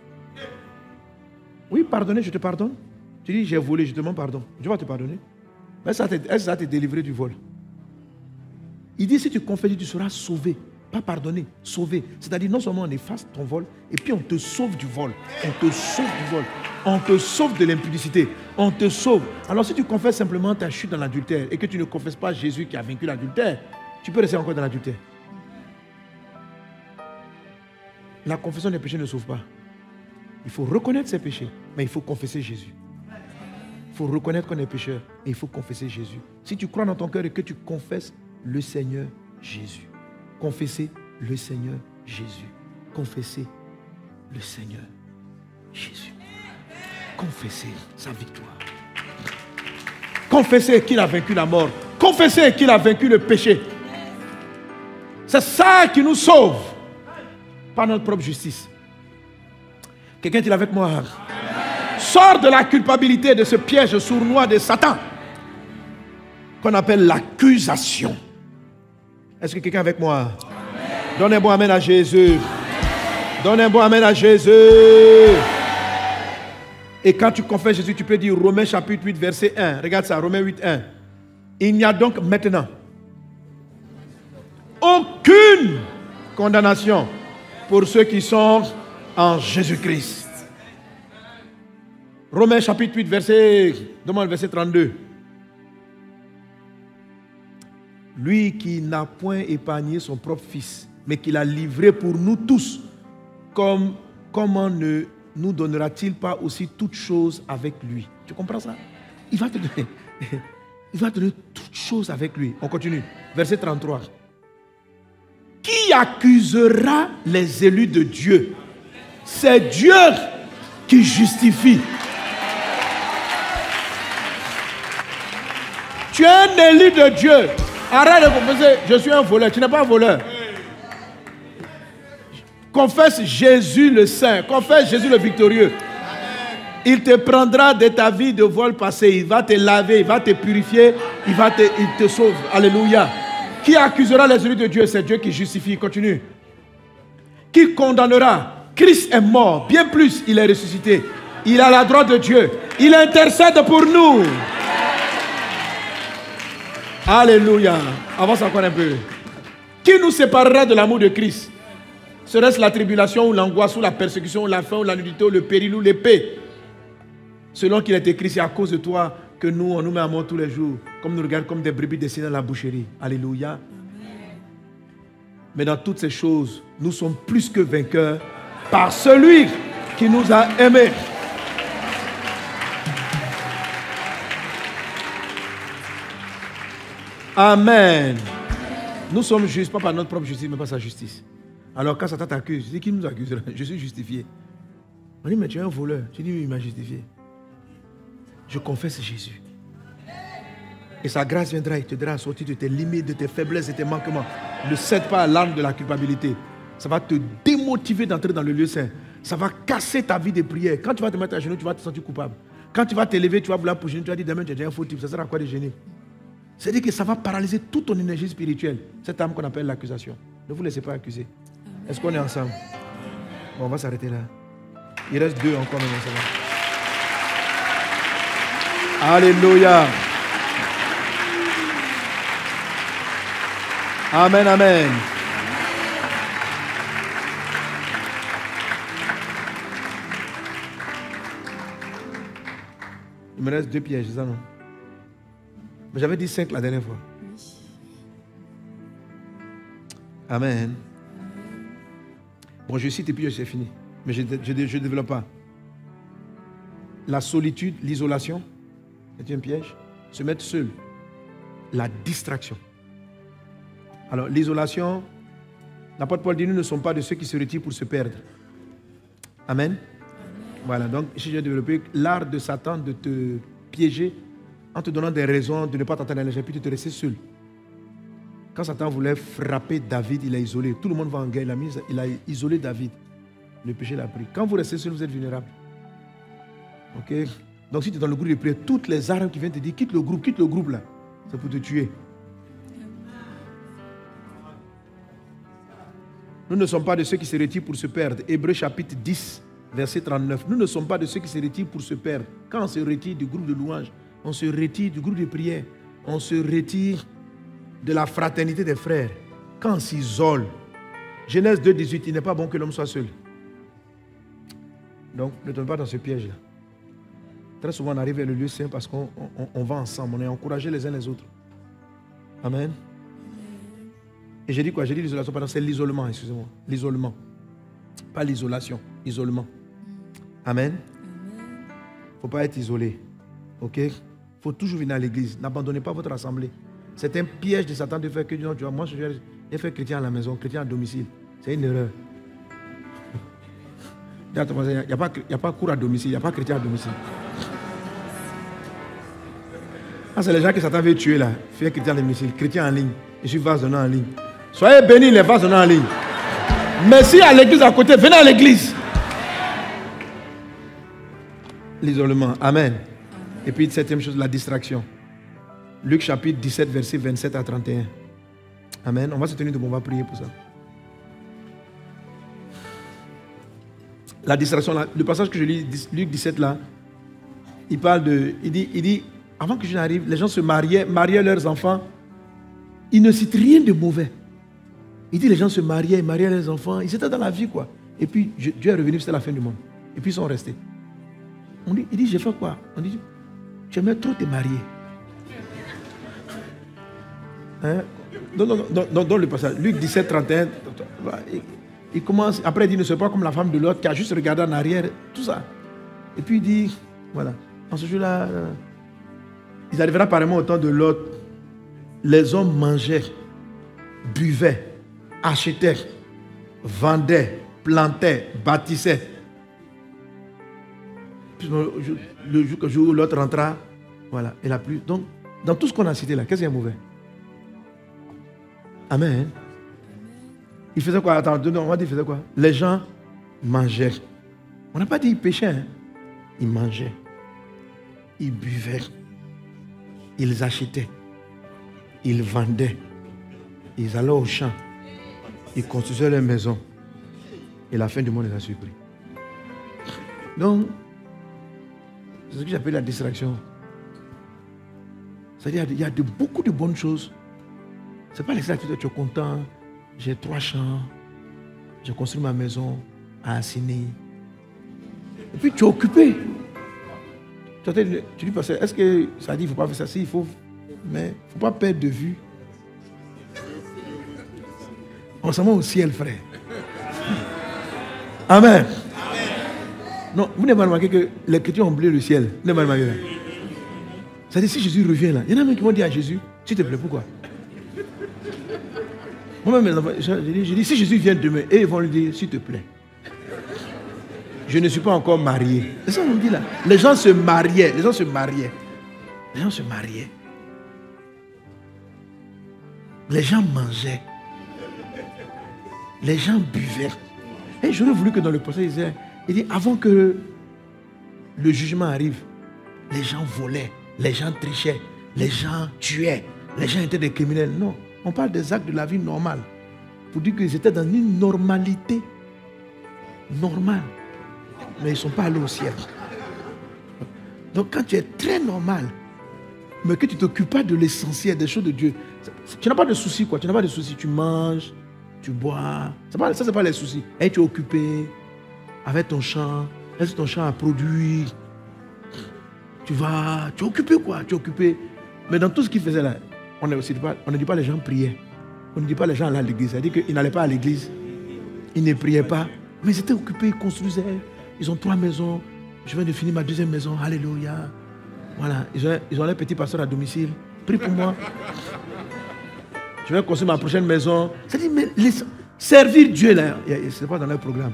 Oui, pardonner, je te pardonne. Tu dis, j'ai volé, je te demande pardon. Dieu va te pardonner. Mais ça va te délivrer du vol. Il dit, si tu confesses, tu seras sauvé. Pas pardonné, sauvé. C'est-à-dire, non seulement on efface ton vol, et puis on te sauve du vol. On te sauve du vol. On te sauve de l'impudicité. On te sauve. Alors si tu confesses simplement ta chute dans l'adultère et que tu ne confesses pas Jésus qui a vaincu l'adultère, tu peux rester encore dans l'adultère. La confession des péchés ne sauve pas. Il faut reconnaître ses péchés, mais il faut confesser Jésus. Il faut reconnaître qu'on est pécheur et il faut confesser Jésus. Si tu crois dans ton cœur et que tu confesses le Seigneur Jésus. Confessez le Seigneur Jésus. Confessez le Seigneur Jésus. Confessez sa victoire. Confessez qu'il a vaincu la mort. Confessez qu'il a vaincu le péché. C'est ça qui nous sauve. Pas notre propre justice. Quelqu'un est avec moi? Amen. Sors de la culpabilité de ce piège sournois de Satan qu'on appelle l'accusation. Est-ce que quelqu'un est avec moi? Amen. Donnez un bon amen à Jésus. Amen. Donnez un bon amen à Jésus. Et quand tu confesses Jésus, tu peux dire Romains chapitre 8, verset 1. Regarde ça, Romains 8, 1. Il n'y a donc maintenant aucune condamnation pour ceux qui sont en Jésus-Christ. Romains chapitre 8, verset 32. Lui qui n'a point épargné son propre fils, mais qui l'a livré pour nous tous comme comment ne nous donnera-t-il pas aussi toutes choses avec lui? Tu comprends ça? Il va te donner, il va te donner toutes choses avec lui. On continue. Verset 33. Qui accusera les élus de Dieu? C'est Dieu qui justifie. Tu es un élu de Dieu. Arrête de confesser, je suis un voleur. Tu n'es pas un voleur. Confesse Jésus le Saint. Confesse Jésus le victorieux. Il te prendra de ta vie de vol passé. Il va te laver, il va te purifier, il te sauve. Alléluia. Qui accusera les élus de Dieu? C'est Dieu qui justifie. Continue. Qui condamnera? Christ est mort. Bien plus, il est ressuscité. Il a la droite de Dieu. Il intercède pour nous. Alléluia. Avance encore un peu. Qui nous séparera de l'amour de Christ? Serait-ce la tribulation ou l'angoisse ou la persécution ou la faim ou la nudité ou le péril ou l'épée? Selon qu'il est écrit, c'est à cause de toi que nous, on nous met à mort tous les jours, comme nous regardons comme des brebis dessinées dans la boucherie. Alléluia. Amen. Mais dans toutes ces choses, nous sommes plus que vainqueurs par celui qui nous a aimés. Amen. Nous sommes justes, pas par notre propre justice, mais par sa justice. Alors quand Satan t'accuse, tu dis, qui nous accusera? Je suis justifié. On dit, mais tu es un voleur. Tu dis, oui, il m'a justifié. Je confesse Jésus. Et sa grâce viendra, il te dira à sortir de tes limites, de tes faiblesses, de tes manquements. Ne cède pas à l'arme de la culpabilité. Ça va te démotiver d'entrer dans le lieu saint. Ça va casser ta vie de prière. Quand tu vas te mettre à genoux, tu vas te sentir coupable. Quand tu vas t'élever, tu vas vouloir pour genoux, tu vas dire, demain, tu es un faux type. Ça sert à quoi de gêner? C'est-à-dire que ça va paralyser toute ton énergie spirituelle. Cette âme qu'on appelle l'accusation. Ne vous laissez pas accuser. Est-ce qu'on est ensemble? Bon, on va s'arrêter là. Il reste 2 encore maintenant. Alléluia. Amen, amen. Il me reste 2 pièges, c'est ça non? Mais j'avais dit 5 la dernière fois. Amen. Bon, je cite et puis c'est fini. Mais je ne développe pas. La solitude, l'isolation, c'est un piège. Se mettre seul. La distraction. Alors, l'isolation, l'apôtre Paul dit, nous ne sommes pas de ceux qui se retirent pour se perdre. Amen. Amen. Voilà, donc ici j'ai développé l'art de Satan de te piéger en te donnant des raisons de ne pas t'entendre à l'échelle, puis de te laisser seul. Quand Satan voulait frapper David, il l'a isolé. Tout le monde va en guerre, il a isolé David. Le péché l'a pris. Quand vous restez seul, vous êtes vulnérable. Ok? Donc si tu es dans le groupe de prière, toutes les armes qui viennent te dire quitte le groupe là, c'est pour te tuer. Nous ne sommes pas de ceux qui se retirent pour se perdre. Hébreux chapitre 10, verset 39. Nous ne sommes pas de ceux qui se retirent pour se perdre. Quand on se retire du groupe de louange, on se retire du groupe de prière, on se retire de la fraternité des frères. Quand on s'isole, Genèse 2, 18, il n'est pas bon que l'homme soit seul. Donc, ne tombe pas dans ce piège-là. Très souvent, on arrive vers le lieu saint parce qu'on va ensemble, on est encouragés les uns les autres. Amen. Et j'ai dit quoi? J'ai dit l'isolation, pardon, c'est l'isolement, excusez-moi. L'isolement. Pas l'isolation, isolement. Amen. Il ne faut pas être isolé. Ok? Il faut toujours venir à l'église. N'abandonnez pas votre assemblée. C'est un piège de Satan de faire que non, tu vois, moi je vais faire chrétien à la maison, chrétien à domicile. C'est une erreur. Il n'y a pas cours à domicile, il n'y a pas chrétien à domicile. Ah, c'est les gens que Satan veut tuer là. Faire chrétien à domicile, chrétien en ligne. Je suis vase donnant en ligne. Soyez bénis les vases donnant en ligne. Merci à l'église à côté, venez à l'église. L'isolement, amen. Et puis, 7e chose, la distraction. Luc chapitre 17, verset 27 à 31. Amen. On va se tenir debout, on va prier pour ça. La distraction, là, le passage que je lis, Luc 17 là, il parle de, il dit, avant que je n'arrive, les gens se mariaient leurs enfants. Il ne cite rien de mauvais. Il dit les gens se mariaient leurs enfants. Ils étaient dans la vie quoi. Et puis Dieu est revenu, c'était la fin du monde. Et puis ils sont restés. Il dit, j'ai fait quoi? On dit, tu aimais trop te marier. Hein? Dans le passage, Luc 17, 31, il commence, après il dit ne sois pas comme la femme de l'autre qui a juste regardé en arrière, tout ça. Et puis il dit, voilà, en ce jour-là, il arrivera apparemment au temps de l'autre. Les hommes mangeaient, buvaient, achetaient, vendaient, plantaient, bâtissaient. Puis le jour où l'autre rentra, voilà, il a plu. Donc, dans tout ce qu'on a cité là, qu'est-ce qu'il y a de mauvais? Amen. Il faisait quoi? Attends, on va dire, il faisait quoi? Les gens mangeaient. On n'a pas dit ils péchaient. Hein? Ils mangeaient. Ils buvaient. Ils achetaient. Ils vendaient. Ils allaient au champ. Ils construisaient leur maison. Et la fin du monde les a surpris. Donc, c'est ce que j'appelle la distraction. C'est-à-dire qu'il y a beaucoup de bonnes choses. Ce n'est pas l'extraction que tu es content. J'ai 3 champs. J'ai construit ma maison à Assini. Et puis tu es occupé. Tu dis, est-ce que ça dit qu'il ne faut pas faire ça? Si, il faut. Mais il ne faut pas perdre de vue. On s'en va au ciel, frère. Amen. Non, vous n'avez pas remarqué que les chrétiens ont oublié le ciel. Vous n'avez pas remarqué ça? C'est-à-dire, si Jésus revient là, il y en a même qui vont dire à Jésus, s'il te plaît, pourquoi? Moi-même, mes enfants, je dis, si Jésus vient demain, et ils vont lui dire, s'il te plaît, je ne suis pas encore marié. C'est ça qu'on dit là. Les gens se mariaient. Les gens se mariaient. Les gens se mariaient. Les gens mangeaient. Les gens buvaient. Et j'aurais voulu que dans le passage, il dit, avant que le jugement arrive, les gens volaient, les gens trichaient, les gens tuaient, les gens étaient des criminels. Non, on parle des actes de la vie normale. Pour dire qu'ils étaient dans une normalité normale. Mais ils ne sont pas allés au ciel. Donc quand tu es très normal, mais que tu ne t'occupes pas de l'essentiel, des choses de Dieu, tu n'as pas de soucis, quoi. Tu n'as pas de soucis, tu manges, tu bois. Ça, ce n'est pas les soucis. Et tu es occupé avec ton champ. Est-ce que ton champ a produit? Tu es occupé, quoi. Tu es occupé. Mais dans tout ce qu'il faisait là, on ne dit pas les gens priaient. On ne dit pas les gens allaient à l'église. C'est-à-dire qu'ils n'allaient pas à l'église. Ils ne priaient pas. Mais ils étaient occupés, ils construisaient. Ils ont 3 maisons. Je viens de finir ma 2e maison. Alléluia. Voilà. Ils ont les petits pasteurs à domicile. Prie pour moi. Je vais construire ma prochaine maison. C'est-à-dire, mais servir Dieu, là, ce n'est pas dans leur programme.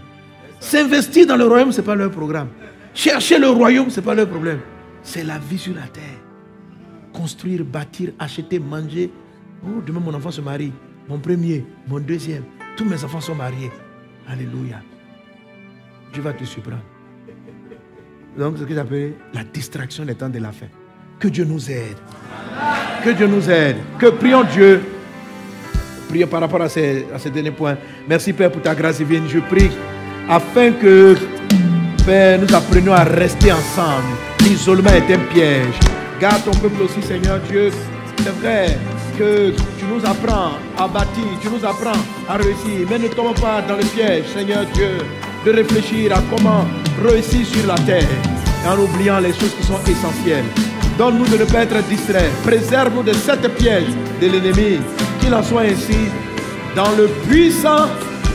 S'investir dans le royaume, ce n'est pas leur programme. Chercher le royaume, ce n'est pas leur problème. C'est la vie sur la terre. Construire, bâtir, acheter, manger. Oh, demain, mon enfant se marie. Mon premier, mon 2e. Tous mes enfants sont mariés. Alléluia. Dieu va te surprendre. Donc, c'est ce que j'appelle la distraction des temps de la fin. Que Dieu nous aide. Que Dieu nous aide. Que prions Dieu. Prions par rapport à ces derniers points. Merci Père pour ta grâce divine. Je prie afin que, Père, nous apprenions à rester ensemble. L'isolement est un piège. Garde ton peuple aussi, Seigneur Dieu. C'est vrai que tu nous apprends à bâtir, tu nous apprends à réussir. Mais ne tombons pas dans le piège, Seigneur Dieu, de réfléchir à comment réussir sur la terre en oubliant les choses qui sont essentielles. Donne-nous de ne pas être distraits. Préserve-nous de cette piège de l'ennemi. Qu'il en soit ainsi dans le puissant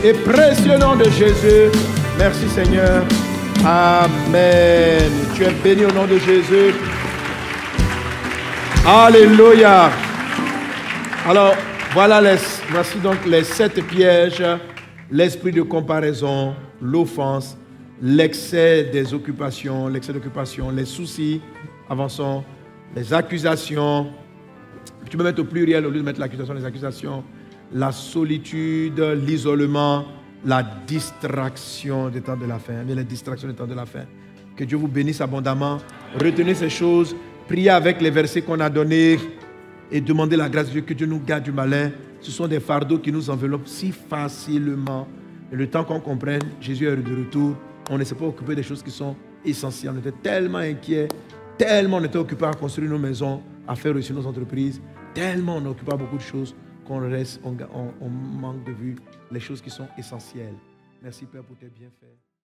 et précieux nom de Jésus. Merci Seigneur. Amen. Tu es béni au nom de Jésus. Alléluia. Alors, voici donc les 7 pièges. L'esprit de comparaison, l'offense, l'excès des occupations, les soucis, avançons, les accusations. Tu peux mettre au pluriel au lieu de mettre l'accusation, les accusations, la solitude, l'isolement, la distraction des temps de la fin. Les distractions des temps de la fin. Que Dieu vous bénisse abondamment. Retenez ces choses. Priez avec les versets qu'on a donnés et demandez la grâce de Dieu, que Dieu nous garde du malin. Ce sont des fardeaux qui nous enveloppent si facilement. Et le temps qu'on comprenne, Jésus est de retour. On ne s'est pas occupé des choses qui sont essentielles. On était tellement inquiets, tellement on était occupés à construire nos maisons, à faire réussir nos entreprises, tellement on est occupé à beaucoup de choses qu'on reste, on manque de vue les choses qui sont essentielles. Merci Père pour tes bienfaits.